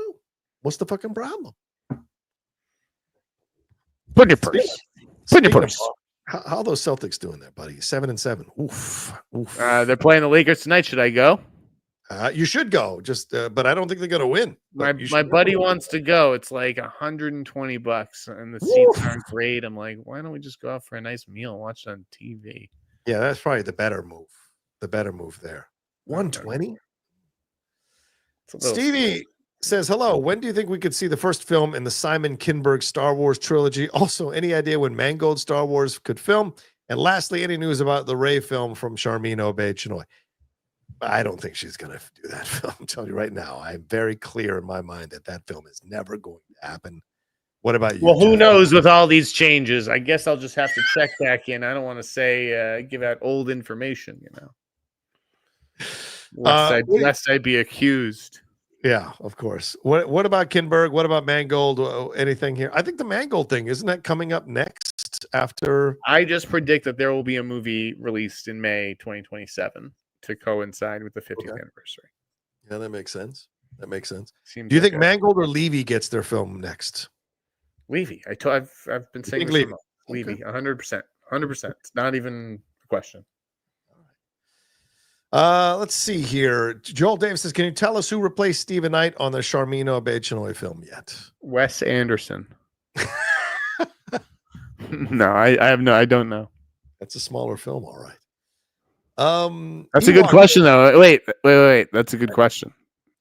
What's the fucking problem? Put your purse. Put your purse. How are those Celtics doing there, buddy? 7-7. Oof. They're playing the Lakers tonight. Should I go? You should go. But I don't think they're going to win. My buddy wants to go. It's like $120, and the seats aren't great. I'm like, why don't we just go out for a nice meal and watch it on TV? Yeah, that's probably the better move. The better move there. 120. Stevie says, hello. When do you think we could see the first film in the Simon Kinberg Star Wars trilogy? Also, any idea when Mangold Star Wars could film? And lastly, any news about the Rey film from Charmin Obey-Chinoy? I don't think she's going to do that film. I'm telling you right now. I'm very clear in my mind that film is never going to happen. What about you? Well, who knows with all these changes? I guess I'll just have to check back in. I don't want to say, give out old information, lest I be accused. Yeah, of course. What about Kinberg? What about Mangold? Anything here? I think the Mangold thing, isn't that coming up next after? I just predict that there will be a movie released in May 2027 to coincide with the 50th anniversary. Yeah, that makes sense. Do you like think Mangold or Levy gets their film next? Levy. I've been saying this Levy. 100%. 100%. It's not even a question. Let's see here. Joel Davis says, can you tell us who replaced Stephen Knight on the Charmin Obey-Chinoy film yet? Wes Anderson. No, I don't know. That's a smaller film, all right. That's a good question, though. Wait. That's a good question.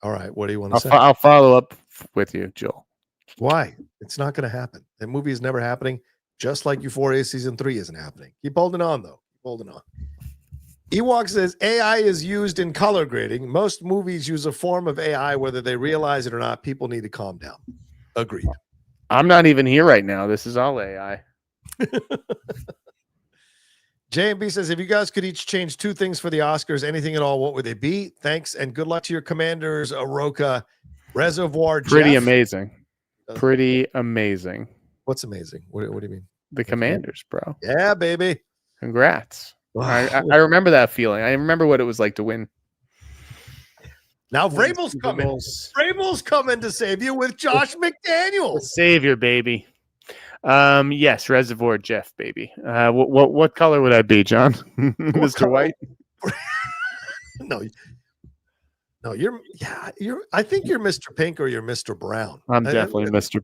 All right, what do you want to say? I'll follow up with you, Joel. Why? It's not going to happen. That movie is never happening, just like Euphoria Season 3 isn't happening. Keep holding on, though. Keep holding on. Ewok says, AI is used in color grading. Most movies use a form of AI, whether they realize it or not. People need to calm down. Agreed. I'm not even here right now. This is all AI. JMB says, if you guys could each change 2 things for the Oscars, anything at all, what would they be? Thanks, and good luck to your commanders, Rocha, Reservoir Pretty Jeff. Amazing. Pretty amazing. What's amazing? What do you mean? The commanders, bro. Yeah, baby. Congrats. I remember that feeling. I remember what it was like to win. Now Vrabel's coming. Vrabel's coming to save you with Josh McDaniels. Savior, baby. Yes, Reservoir Jeff, baby. What color would I be, John? Mr. White? No, you're I think you're Mr. Pink or you're Mr. Brown. I'm definitely Mr.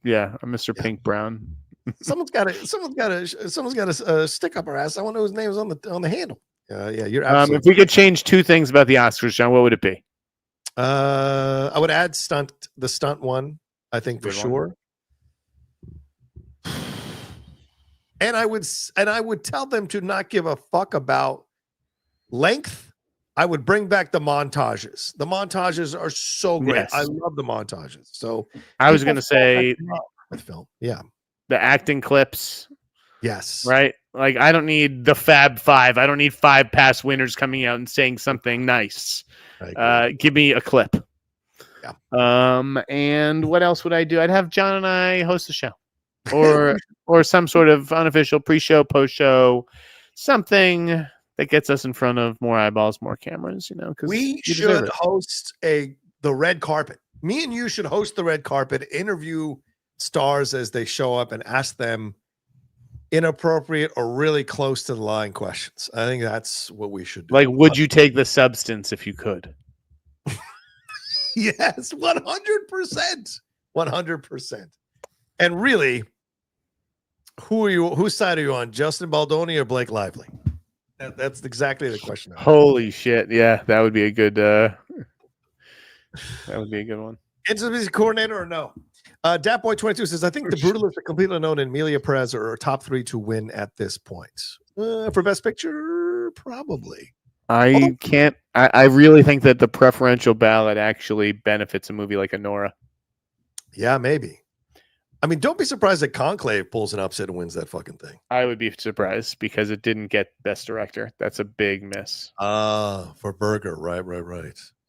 Yeah, I'm Mr. Pink Brown. Someone's got a stick up our ass. I want to know whose name is on the handle. Yeah, you're absolutely. If we could change 2 things about the Oscars, John, what would it be? I would add the stunt one, I think, for sure. And I would tell them to not give a fuck about length. I would bring back the montages. The montages are so great. Yes. I love the montages. So I was going to say the film. Yeah. The acting clips. Yes. Right? Like, I don't need the Fab Five. I don't need 5 past winners coming out and saying something nice. Give me a clip. Yeah. And what else would I do? I'd have John and I host the show. Or some sort of unofficial pre-show, post-show, something that gets us in front of more eyeballs, more cameras, because we should host the red carpet. Me and you should host the red carpet, interview stars as they show up and ask them inappropriate or really close to the line questions. I think that's what we should do. Like, would you take the substance if you could? Yes, 100%. 100%. And really, whose side are you on? Justin Baldoni or Blake Lively? That's exactly the question. Holy shit. Yeah, that would be a good one. Intimacy coordinator or no? Datboy22 says, I think the Brutalist, are completely unknown, and Emilia Perez are top 3 to win at this point. For Best Picture, probably. I really think that the preferential ballot actually benefits a movie like Anora. Yeah, maybe. I mean, don't be surprised that Conclave pulls an upset and wins that fucking thing. I would be surprised because it didn't get Best Director. That's a big miss. For Berger. Right.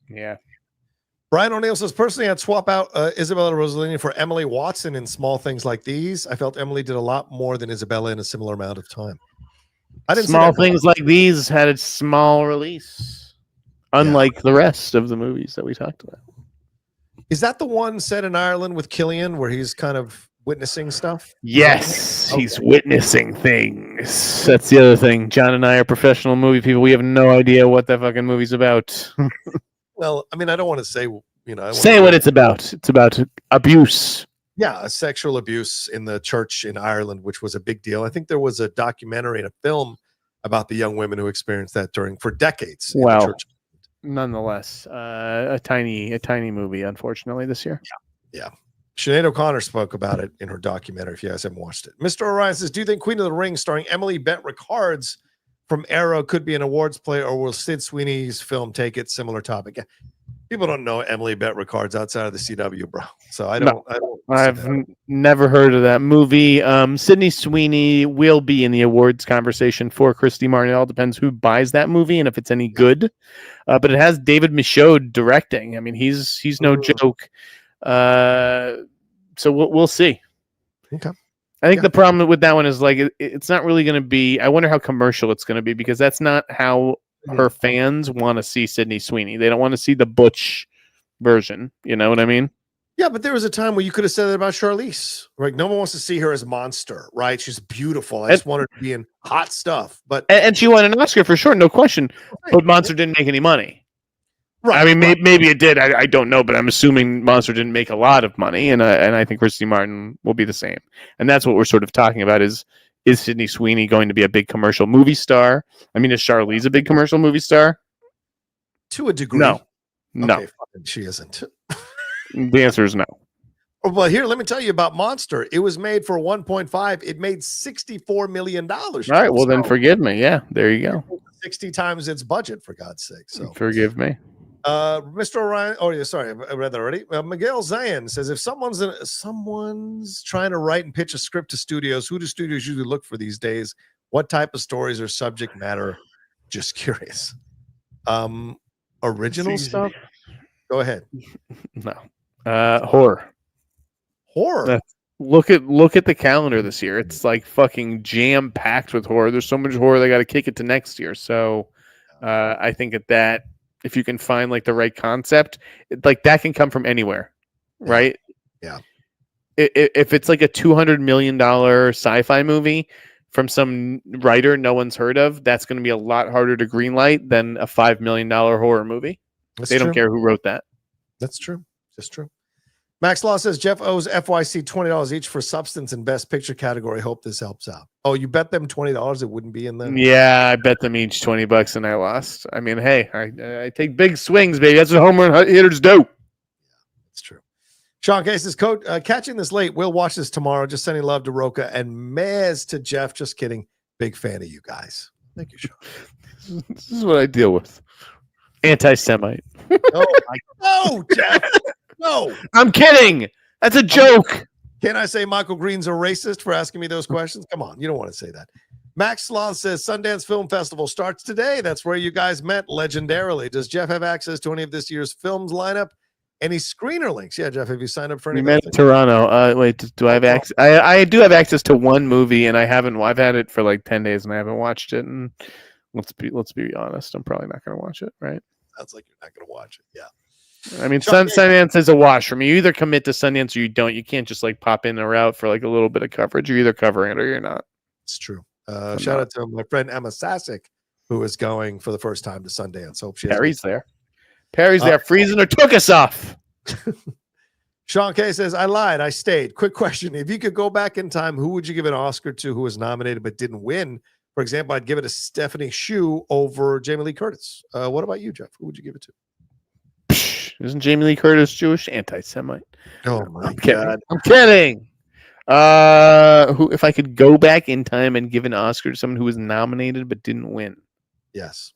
Yeah. Brian O'Neill says, personally, I'd swap out Isabella Rossellini for Emily Watson in Small Things Like These. I felt Emily did a lot more than Isabella in a similar amount of time. Small Things Like These had a small release, unlike the rest of the movies that we talked about. Is that the one set in Ireland with Killian where he's kind of witnessing stuff? Yes, he's witnessing things. That's the other thing. John and I are professional movie people. We have no idea what that fucking movie's about. Well, I mean, I don't want to say, say what it's about. It's about abuse. Yeah, sexual abuse in the church in Ireland, which was a big deal. I think there was a documentary and a film about the young women who experienced that for decades. Well, in the church. Nonetheless, a tiny movie, unfortunately, this year. Yeah. Sinead O'Connor spoke about it in her documentary, if you guys haven't watched it. Mr. Orion says, do you think Queen of the Ring, starring Emily Bent Rickards from Arrow, could be an awards play, or will Sid Sweeney's film take it? Similar topic. People don't know Emily Bent Rickards outside of the CW, bro. So I've never heard of that movie. Sydney Sweeney will be in the awards conversation for Christy Martin. It all depends who buys that movie and if it's any good. But it has David Michaud directing. I mean, he's no joke. So we'll see. Okay. I think the problem with that one is it's not really going to be. I wonder how commercial it's going to be, because that's not how her fans want to see Sydney Sweeney. They don't want to see the butch version. You know what I mean? Yeah, but there was a time where you could have said that about Charlize. Right? No one wants to see her as a monster, right? She's beautiful. I just want her to be in hot stuff. But and she won an Oscar for sure, no question. Right. But Monster didn't make any money. Right. I mean, maybe it did. I don't know, but I'm assuming Monster didn't make a lot of money, and I think Christy Martin will be the same. And that's what we're sort of talking about: is Is Sydney Sweeney going to be a big commercial movie star? I mean, is Charlize a big commercial movie star? To a degree. No. Okay, she isn't. The answer is no. Well, here, let me tell you about Monster. It was made for 1.5. It made $64 million. All right, well, then forgive me. Yeah, there you go. 60 times its budget, for God's sake. So forgive me. Mr. Orion, oh yeah, sorry, I read that already. Miguel Zayan says, if someone's trying to write and pitch a script to studios, who do studios usually look for these days? What type of stories or subject matter? Just curious. Original stuff? Go ahead. No. Horror. Look at the calendar this year. It's like fucking jam packed with horror. There's so much horror they got to kick it to next year. So I think that if you can find like the right concept, like that can come from anywhere, right? Yeah. If it's like a $200 million sci-fi movie from some writer no one's heard of, that's going to be a lot harder to greenlight than a $5 million horror movie. They don't care who wrote that. That's true. That's true. Max Law says Jeff owes FYC $20 each for substance in Best Picture category. Hope this helps out. Oh, you bet them $20 it wouldn't be in there? Yeah, I bet them each $20 and I lost. I mean, hey, I take big swings, baby. That's what home run hitters do. Yeah, that's true. Sean Case says, catching this late. We'll watch this tomorrow. Just sending love to Rocha and Mez to Jeff. Just kidding. Big fan of you guys. Thank you, Sean. This is what I deal with. Anti-Semite. No, Jeff. No. I'm kidding. That's a joke. Can I say Michael Green's a racist for asking me those questions? Come on. You don't want to say that. Max Sloth says Sundance Film Festival starts today. That's where you guys met legendarily. Does Jeff have access to any of this year's films lineup? Any screener links? Yeah, Jeff, have you signed up for any? We met in Toronto. Wait, do I have access? I do have access to one movie, and I've had it for like 10 days, and I haven't watched it. And let's be honest, I'm probably not going to watch it. Right? Sounds like you're not going to watch it. Yeah. I mean, Sundance is a wash for me. You either commit to Sundance or you don't. You can't just like pop in or out for like a little bit of coverage. You're either covering it or you're not. It's true. Shout out to my friend Emma Sasick, who is going for the first time to Sundance. Hope she Perry's there. Perry's there. Freezing or took us off. Sean K says, I lied. I stayed. Quick question. If you could go back in time, who would you give an Oscar to who was nominated but didn't win? For example, I'd give it to Stephanie Hsu over Jamie Lee Curtis. What about you, Jeff? Who would you give it to? Isn't Jamie Lee Curtis Jewish? Anti-Semite. Oh my God. I'm kidding. Who, if I could go back in time and give an Oscar to someone who was nominated but didn't win? Yes.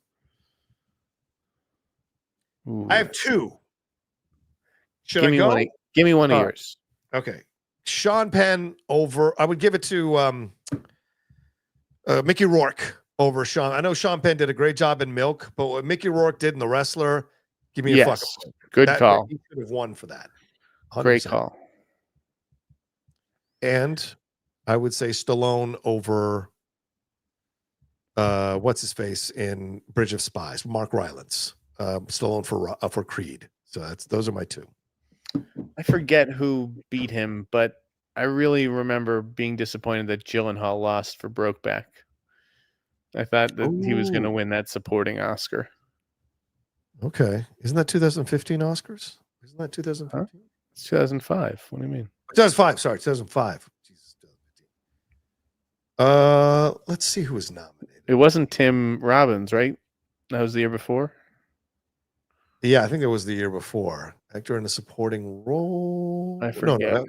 Ooh. I have two. Should give I me go? Give me one of yours. Okay. Sean Penn over. I would give it to Mickey Rourke over Sean. I know Sean Penn did a great job in Milk, but what Mickey Rourke did in The Wrestler, give me a fucking good call. He could have won for that. 100%. Great call. And I would say Stallone over what's his face in Bridge of Spies, Mark Rylance. Stallone for Creed. So those are my two. I forget who beat him, but I really remember being disappointed that Gyllenhaal lost for Brokeback. I thought that he was going to win that supporting Oscar. Okay. Isn't that 2015 Oscars? Isn't that 2015? Huh? It's 2005. What do you mean? 2005. Sorry, 2005. Jesus, 2015. Let's see who was nominated. It wasn't Tim Robbins, right? That was the year before. Yeah, I think it was the year before. Actor in a supporting role. I forget. No,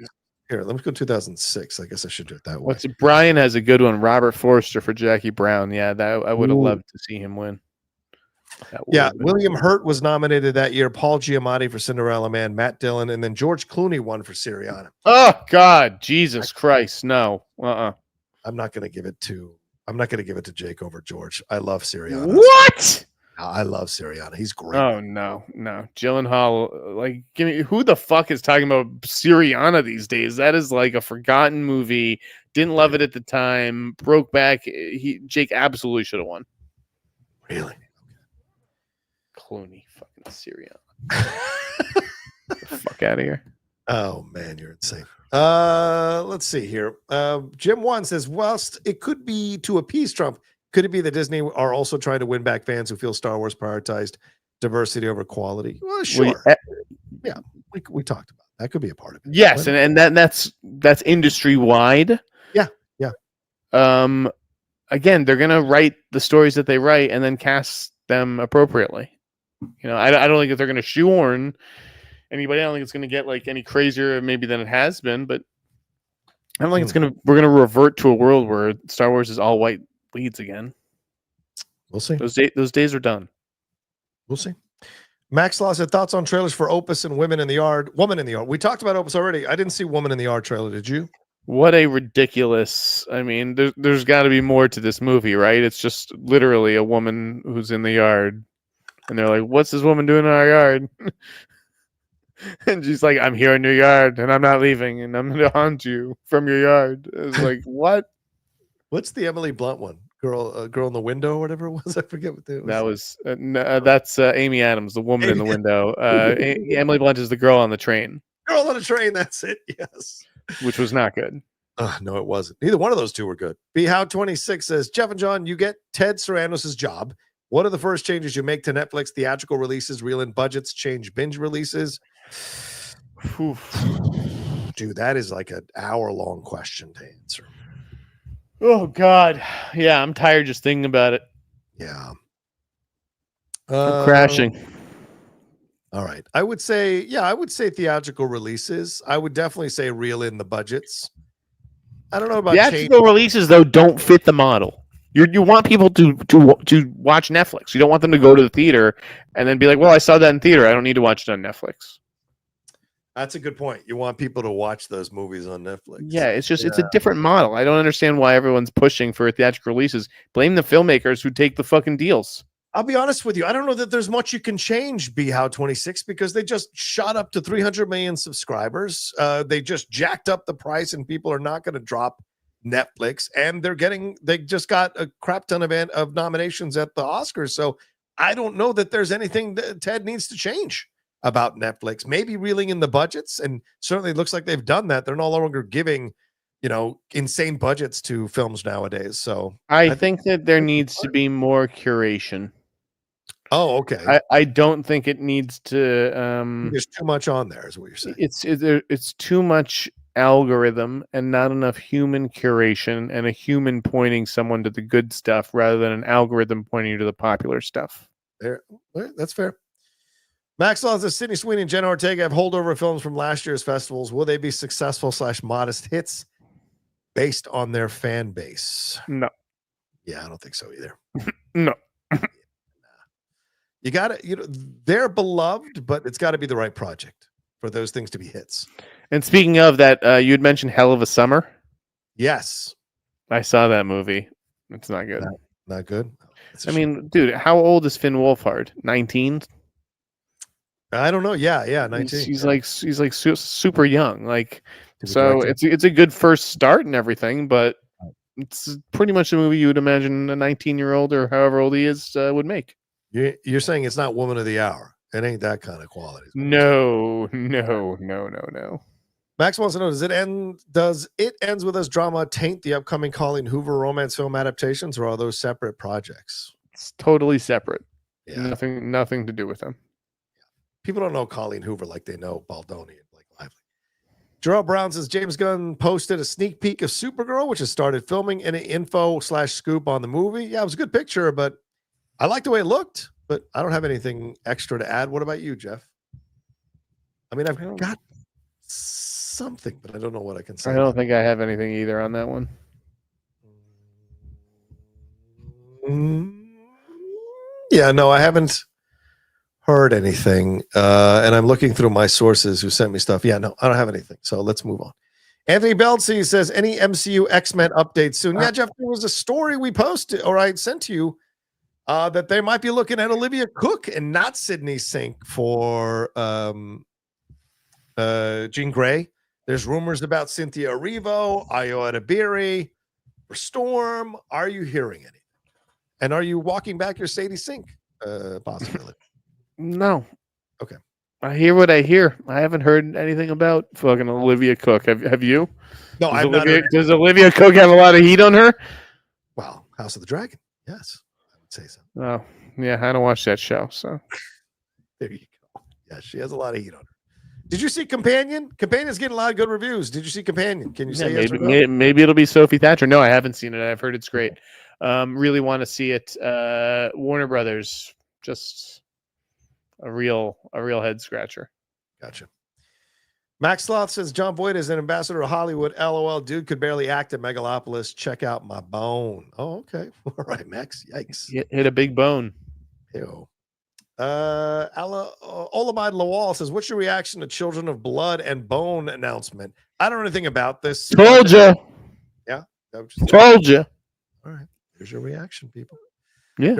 here, let me go 2006. I guess I should do it that way. Brian has a good one. Robert Forster for Jackie Brown. Yeah, that I would have loved to see him win. Yeah, William Hurt was nominated that year. Paul Giamatti for Cinderella Man, Matt Dillon, and then George Clooney won for Syriana. Oh God, Jesus Christ, no. I'm not going to give it to Jake over George. I love Syriana. What? I love Syriana. He's great. Oh no. Gyllenhaal, like, give me who the fuck is talking about Syriana these days? That is like a forgotten movie. Didn't love it at the time. Brokeback. Jake absolutely should have won. Really? Clooney, fucking Syriana. Get the fuck out of here. Oh man, you're insane. Let's see here. Jim One says, whilst it could be to appease Trump, could it be that Disney are also trying to win back fans who feel Star Wars prioritized diversity over quality? Well, sure. Yeah, we talked about that. Could be a part of it. Yes, and that's industry wide. Yeah. again, they're gonna write the stories that they write and then cast them appropriately. I don't think that they're gonna shoehorn anybody. I don't think it's gonna get like any crazier maybe than it has been, but I don't think we're gonna revert to a world where Star Wars is all white leads again. We'll see. Those days are done. We'll see. Max Law said thoughts on trailers for Opus and Woman in the Yard. We talked about Opus already. I didn't see Woman in the Yard trailer. Did you? What a ridiculous. I mean, there's got to be more to this movie, right? It's just literally a woman who's in the yard. And they're like, what's this woman doing in our yard? And she's like, I'm here in your yard and I'm not leaving and I'm going to haunt you from your yard. It's like, what? What's the Emily Blunt one? Girl in the window or whatever it was. I forget what that was. That was that's Amy Adams, the woman in the window. Emily Blunt is the girl on the train. Girl on the train. That's it. Yes. Which was not good. No, it wasn't. Neither one of those two were good. BHow26 says, Jeff and John, you get Ted Sarandos' job. What are the first changes you make to Netflix theatrical releases, reel in budgets, change binge releases? Dude, that is like an hour-long question to answer. Oh, God. Yeah, I'm tired just thinking about it. Yeah. I'm crashing. All right. I would say theatrical releases. I would definitely say reel in the budgets. I don't know about theatrical releases, though, don't fit the model. You want people to watch Netflix. You don't want them to go to the theater and then be like, well, I saw that in theater. I don't need to watch it on Netflix. That's a good point. You want people to watch those movies on Netflix. Yeah, it's a different model. I don't understand why everyone's pushing for theatrical releases. Blame the filmmakers who take the fucking deals. I'll be honest with you. I don't know that there's much you can change BHow26 because they just shot up to 300 million subscribers. They just jacked up the price and people are not going to drop Netflix. And they just got a crap ton of nominations at the Oscars. So I don't know that there's anything that Ted needs to change about Netflix. Maybe reeling in the budgets. And certainly it looks like they've done that. They're no longer giving insane budgets to films nowadays. So I think that there needs to be more curation. Oh, okay. I don't think it needs to. There's too much on there, is what you're saying. It's too much algorithm and not enough human curation and a human pointing someone to the good stuff rather than an algorithm pointing you to the popular stuff. There, that's fair. Max Law says Sydney Sweeney and Jenna Ortega have holdover films from last year's festivals. Will they be successful / modest hits based on their fan base? No. Yeah, I don't think so either. No. You got to, they're beloved, but it's got to be the right project for those things to be hits. And speaking of that, you had mentioned Hell of a Summer. Yes. I saw that movie. It's not good. Not good? I mean, dude, how old is Finn Wolfhard? 19? I don't know. Yeah, 19. He's like super young. Like, so it's a good first start and everything, but it's pretty much a movie you would imagine a 19-year-old or however old he is would make. You're saying it's not Woman of the Hour. It ain't that kind of quality. No. Max wants to know, does It Ends With Us drama taint the upcoming Colleen Hoover romance film adaptations, or are those separate projects? It's totally separate. Yeah. Nothing to do with them. People don't know Colleen Hoover like they know Baldoni and Blake Lively. Gerald Brown says James Gunn posted a sneak peek of Supergirl, which has started filming, and an info/scoop on the movie. Yeah, it was a good picture, but I like the way it looked, but I don't have anything extra to add. What about you, Jeff? I mean, I've got something, but I don't know what I can say. I don't think I have anything either on that one. Yeah, no, I haven't heard anything. And I'm looking through my sources who sent me stuff. Yeah, no, I don't have anything. So let's move on. Anthony Beltsy says, any MCU X-Men updates soon? Yeah, Jeff, there was a story we posted, or I sent to you, that they might be looking at Olivia Cook and not Sydney Sink for Jean Grey. There's rumors about Cynthia Erivo, Ayo Edebiri, for Storm. Are you hearing anything? And are you walking back your Sadie Sink possibility? No. Okay. I hear what I hear. I haven't heard anything about fucking Olivia Cook. Have you? No, I've not. Does Olivia Cook have a lot of heat on her? Well, House of the Dragon. Yes, I would say so. Oh, yeah. I don't watch that show. So there you go. Yeah, she has a lot of heat on her. Did you see Companion? Companion's getting a lot of good reviews. Did you see Companion? Can you say yes or no? Maybe it'll be Sophie Thatcher. No, I haven't seen it. I've heard it's great. Really want to see it. Warner Brothers, just a real head scratcher. Gotcha. Max Sloth says John Boyd is an ambassador of Hollywood. LOL, dude could barely act at Megalopolis. Check out my bone. Oh, okay. All right, Max. Yikes. Hit a big bone. Ew. Olamide Lawal says, what's your reaction to Children of Blood and Bone announcement? I don't know anything about this. Told you. Yeah. Told you. All right. There's your reaction, people. Yeah.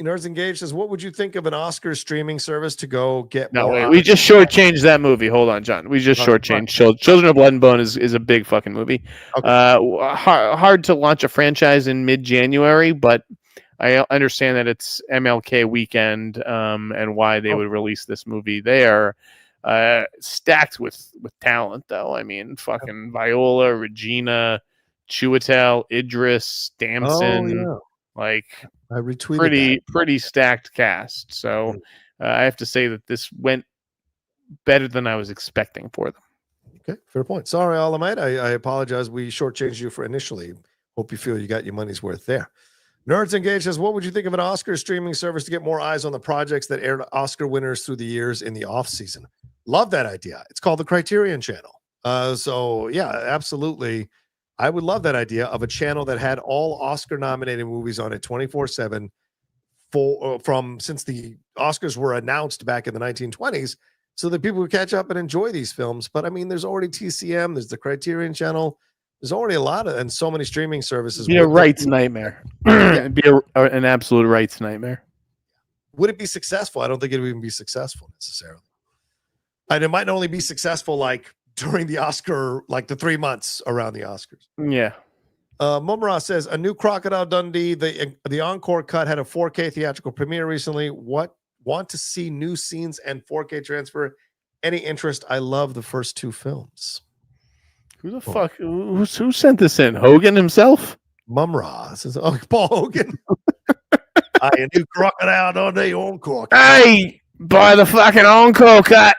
Nerds Engaged says, what would you think of an Oscar streaming service to go get No, more? wait, we just shortchanged that movie. Hold on, John. We just shortchanged Children of Blood and Bone is a big fucking movie. Okay. Hard to launch a franchise in mid-January, but I understand that it's MLK weekend, and why they would release this movie there. Stacked with talent, though. I mean, fucking Viola, Regina, Chiwetel, Idris, Damson, like I retweeted pretty stacked cast. So I have to say that this went better than I was expecting for them. Okay, fair point. Sorry, Alamite. I apologize. We shortchanged you for initially. Hope you feel you got your money's worth there. Nerds Engaged says, what would you think of an Oscar streaming service to get more eyes on the projects that aired Oscar winners through the years in the off season? Love that idea. It's called the Criterion Channel. So yeah, absolutely. I would love that idea of a channel that had all Oscar nominated movies on it 24/7 from since the Oscars were announced back in the 1920s, so that people would catch up and enjoy these films. But I mean, there's already TCM, there's the Criterion Channel. There's already a lot of, and so many streaming services. Be a rights nightmare. Be an absolute rights nightmare. Would it be successful? I don't think it would even be successful necessarily. And it might only be successful like during the Oscar, like the 3 months around the Oscars. Yeah. Mumra says a new Crocodile Dundee. The encore cut had a 4K theatrical premiere recently. Want to see new scenes and 4K transfer? Any interest? I love the first two films. Who the fuck? Who sent this in? Hogan himself? Mumra says, "Oh, Paul Hogan." A new Crocodile Dundee encore. Hey, buy the fucking encore cut.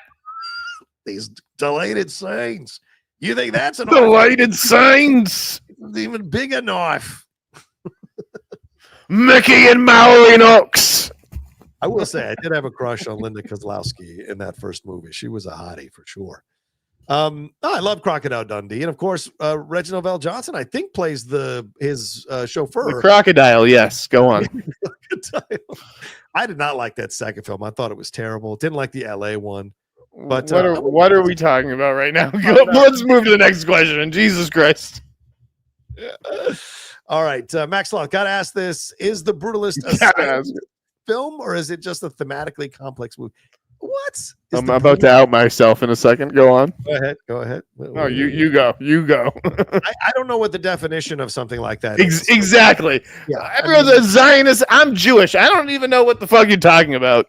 These deleted scenes. You think that's an deleted scenes? It's an even bigger knife. Mickey and Mallory Knox. I will say I did have a crush on Linda Kozlowski in that first movie. She was a hottie for sure. I love Crocodile Dundee, and of course, Reginald Vell Johnson, I think, plays his chauffeur. The crocodile, yes. Go on. I did not like that second film. I thought it was terrible. Didn't like the LA one. But what are we talking about right now? Let's move to the next question. Jesus Christ. All right, Max Law, gotta ask this: is The Brutalist a film, or is it just a thematically complex movie? What? I'm about to out myself in a second. Go on. Go ahead. No, you go. I don't know what the definition of something like that is. Exactly. Yeah, everyone's a Zionist. I'm Jewish. I don't even know what the fuck you're talking about.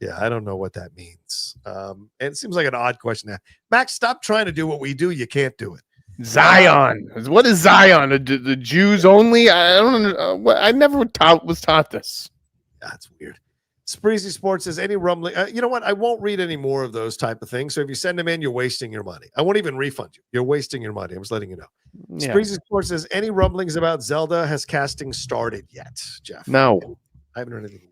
Yeah, I don't know what that means. And it seems like an odd question. Now, Max, stop trying to do what we do. You can't do it. Zion. What is Zion? The Jews only? I don't know. I never was taught this. That's weird. Spreezy Sports says, any rumbling? You know what? I won't read any more of those type of things. So if you send them in, you're wasting your money. I won't even refund you. You're wasting your money. I'm just letting you know. Yeah. Spreezy Sports says, any rumblings about Zelda? Has casting started yet, Jeff? No. I haven't heard anything.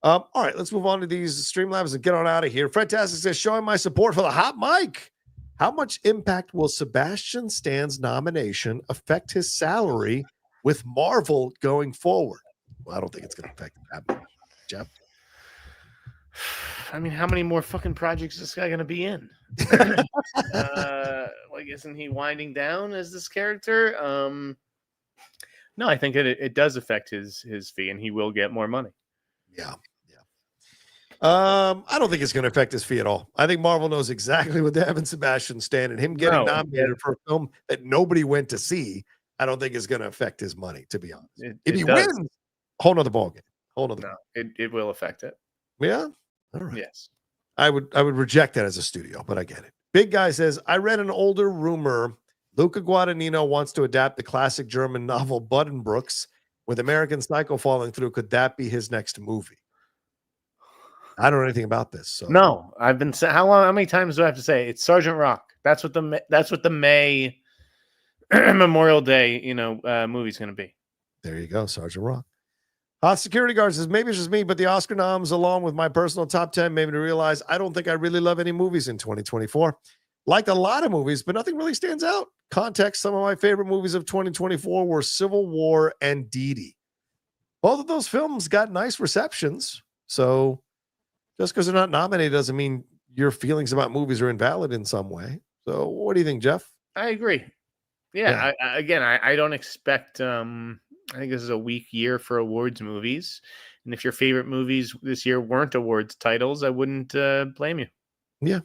Yeah. All right, let's move on to these Streamlabs and get on out of here. Fredtastic says, showing my support for the hot mic. How much impact will Sebastian Stan's nomination affect his salary with Marvel going forward? Well, I don't think it's going to affect that much. Jeff? I mean, how many more fucking projects is this guy going to be in? Like, isn't he winding down as this character? No, I think it does affect his fee, and he will get more money. Yeah. I don't think it's going to affect his fee at all. I think Marvel knows exactly what they have in Sebastian Stan, and him getting nominated for a film that nobody went to see, I don't think is going to affect his money, to be honest. If he wins, whole nother ballgame. It will affect it. Yeah. All right. Yes. I would reject that as a studio, but I get it. Big Guy says, I read an older rumor. Luca Guadagnino wants to adapt the classic German novel Buddenbrooks with American Psycho falling through. Could that be his next movie? I don't know anything about this. So No, I've been saying how many times do I have to say it's Sergeant Rock? That's what the May Memorial Day, movie's going to be. There you go, Sergeant Rock. Security guard says, maybe it's just me, but the Oscar noms, along with my personal top 10, made me to realize I don't think I really love any movies in 2024. Liked a lot of movies, but nothing really stands out. Context, some of my favorite movies of 2024 were Civil War and Dee Dee. Both of those films got nice receptions. So just because they're not nominated doesn't mean your feelings about movies are invalid in some way. So what do you think, Jeff? I agree. Yeah. I don't expect... I think this is a weak year for awards movies. And if your favorite movies this year weren't awards titles, I wouldn't blame you. Yeah.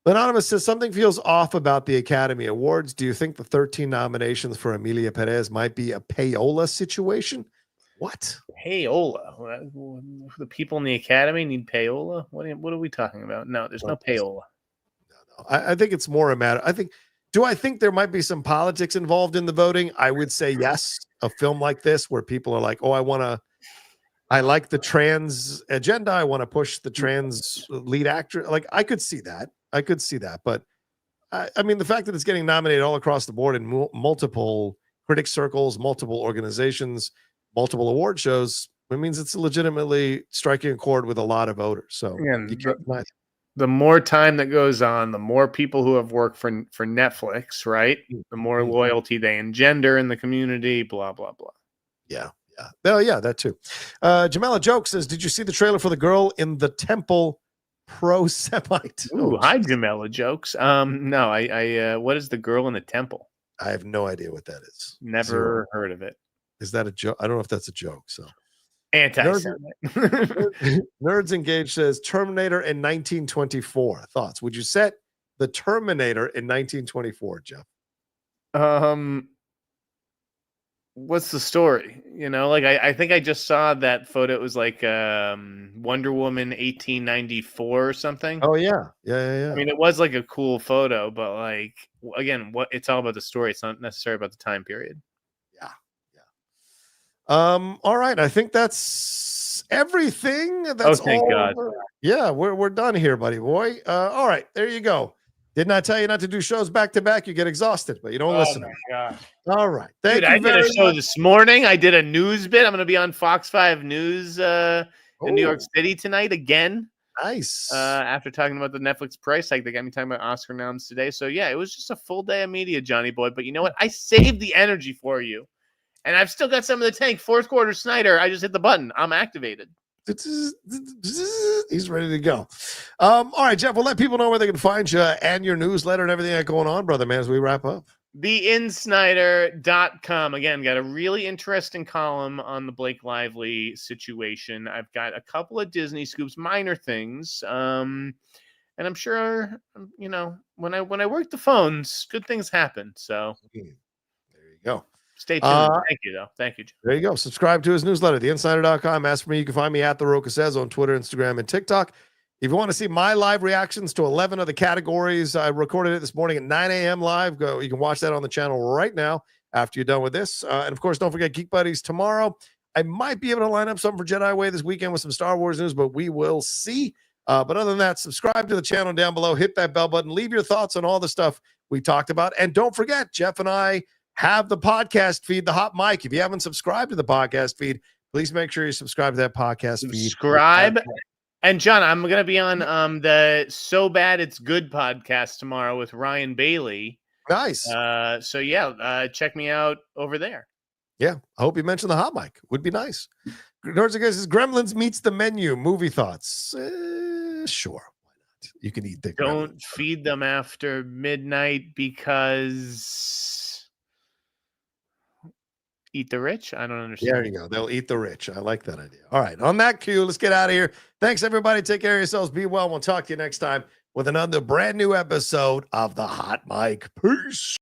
Anonymous says, something feels off about the Academy Awards. Do you think the 13 nominations for Emilia Perez might be a payola situation? What? Payola? The people in the Academy need payola? What are we talking about? No, there's no payola. No. I think it's more a matter. Do I think there might be some politics involved in the voting? I would say yes. A film like this where people are like, oh, I like the trans agenda. I want to push the trans lead actor. Like, I could see that. But I mean, the fact that it's getting nominated all across the board in multiple critic circles, multiple organizations, multiple award shows, it means it's legitimately striking a chord with a lot of voters. So you can't deny it. The more time that goes on, the more people who have worked for Netflix, right? The more loyalty they engender in the community, blah, blah, blah. Yeah. Oh, yeah, that too. Jamela Joke says, did you see the trailer for The Girl in the Temple Pro Semite? Ooh, hi, Jamela Jokes. No, I what is The Girl in the Temple? I have no idea what that is. Never heard of it. Is that a joke? I don't know if that's a joke, so. Nerds Engaged says Terminator in 1924. Thoughts? Would you set the Terminator in 1924, Jeff? What's the story? I think I just saw that photo. It was like Wonder Woman 1894 or something. Oh yeah. I mean, it was like a cool photo, but like again, it's all about the story. It's not necessarily about the time period. All right. I think that's everything. That's thank God. Yeah, we're done here, buddy boy. All right, there you go. Didn't I tell you not to do shows back to back? You get exhausted, but you don't listen. Oh my God. All right. Thank you. I did a show this morning. I did a news bit. I'm going to be on Fox 5 News in New York City tonight again. Nice. After talking about the Netflix price hike, they got me talking about Oscar noms today. So yeah, it was just a full day of media, Johnny boy. But you know what? I saved the energy for you. And I've still got some in the tank. Fourth quarter Sneider. I just hit the button. I'm activated. He's ready to go. All right, Jeff, we'll let people know where they can find you and your newsletter and everything that's going on, brother man, as we wrap up. TheInsnider.com. Again, got a really interesting column on the Blake Lively situation. I've got a couple of Disney scoops, minor things. And I'm sure, when I work the phones, good things happen. So there you go. Stay tuned. Thank you, though. Thank you, Jim. There you go. Subscribe to his newsletter, theinsider.com. As for me, you can find me at The Rocha Says on Twitter, Instagram, and TikTok. If you want to see my live reactions to 11 of the categories, I recorded it this morning at 9 a.m. live. You can watch that on the channel right now after you're done with this. And, of course, don't forget Geek Buddies tomorrow. I might be able to line up something for Jedi Way this weekend with some Star Wars news, but we will see. But other than that, subscribe to the channel down below. Hit that bell button. Leave your thoughts on all the stuff we talked about. And don't forget, Jeff and I have the podcast feed, The Hot Mic. If you haven't subscribed to the podcast feed, please make sure you subscribe to that podcast feed. Subscribe. And John, I'm going to be on the So Bad It's Good podcast tomorrow with Ryan Bailey. Nice. So yeah, check me out over there. Yeah. I hope you mentioned The Hot Mic. Would be nice. Nerds and Guys says Gremlins meets the menu. Movie thoughts. Sure. Why not? You can eat the Don't feed them after midnight because eat the rich? I don't understand. There you go. They'll eat the rich. I like that idea. All right. On that cue, let's get out of here. Thanks, everybody. Take care of yourselves. Be well. We'll talk to you next time with another brand new episode of The Hot Mic. Peace.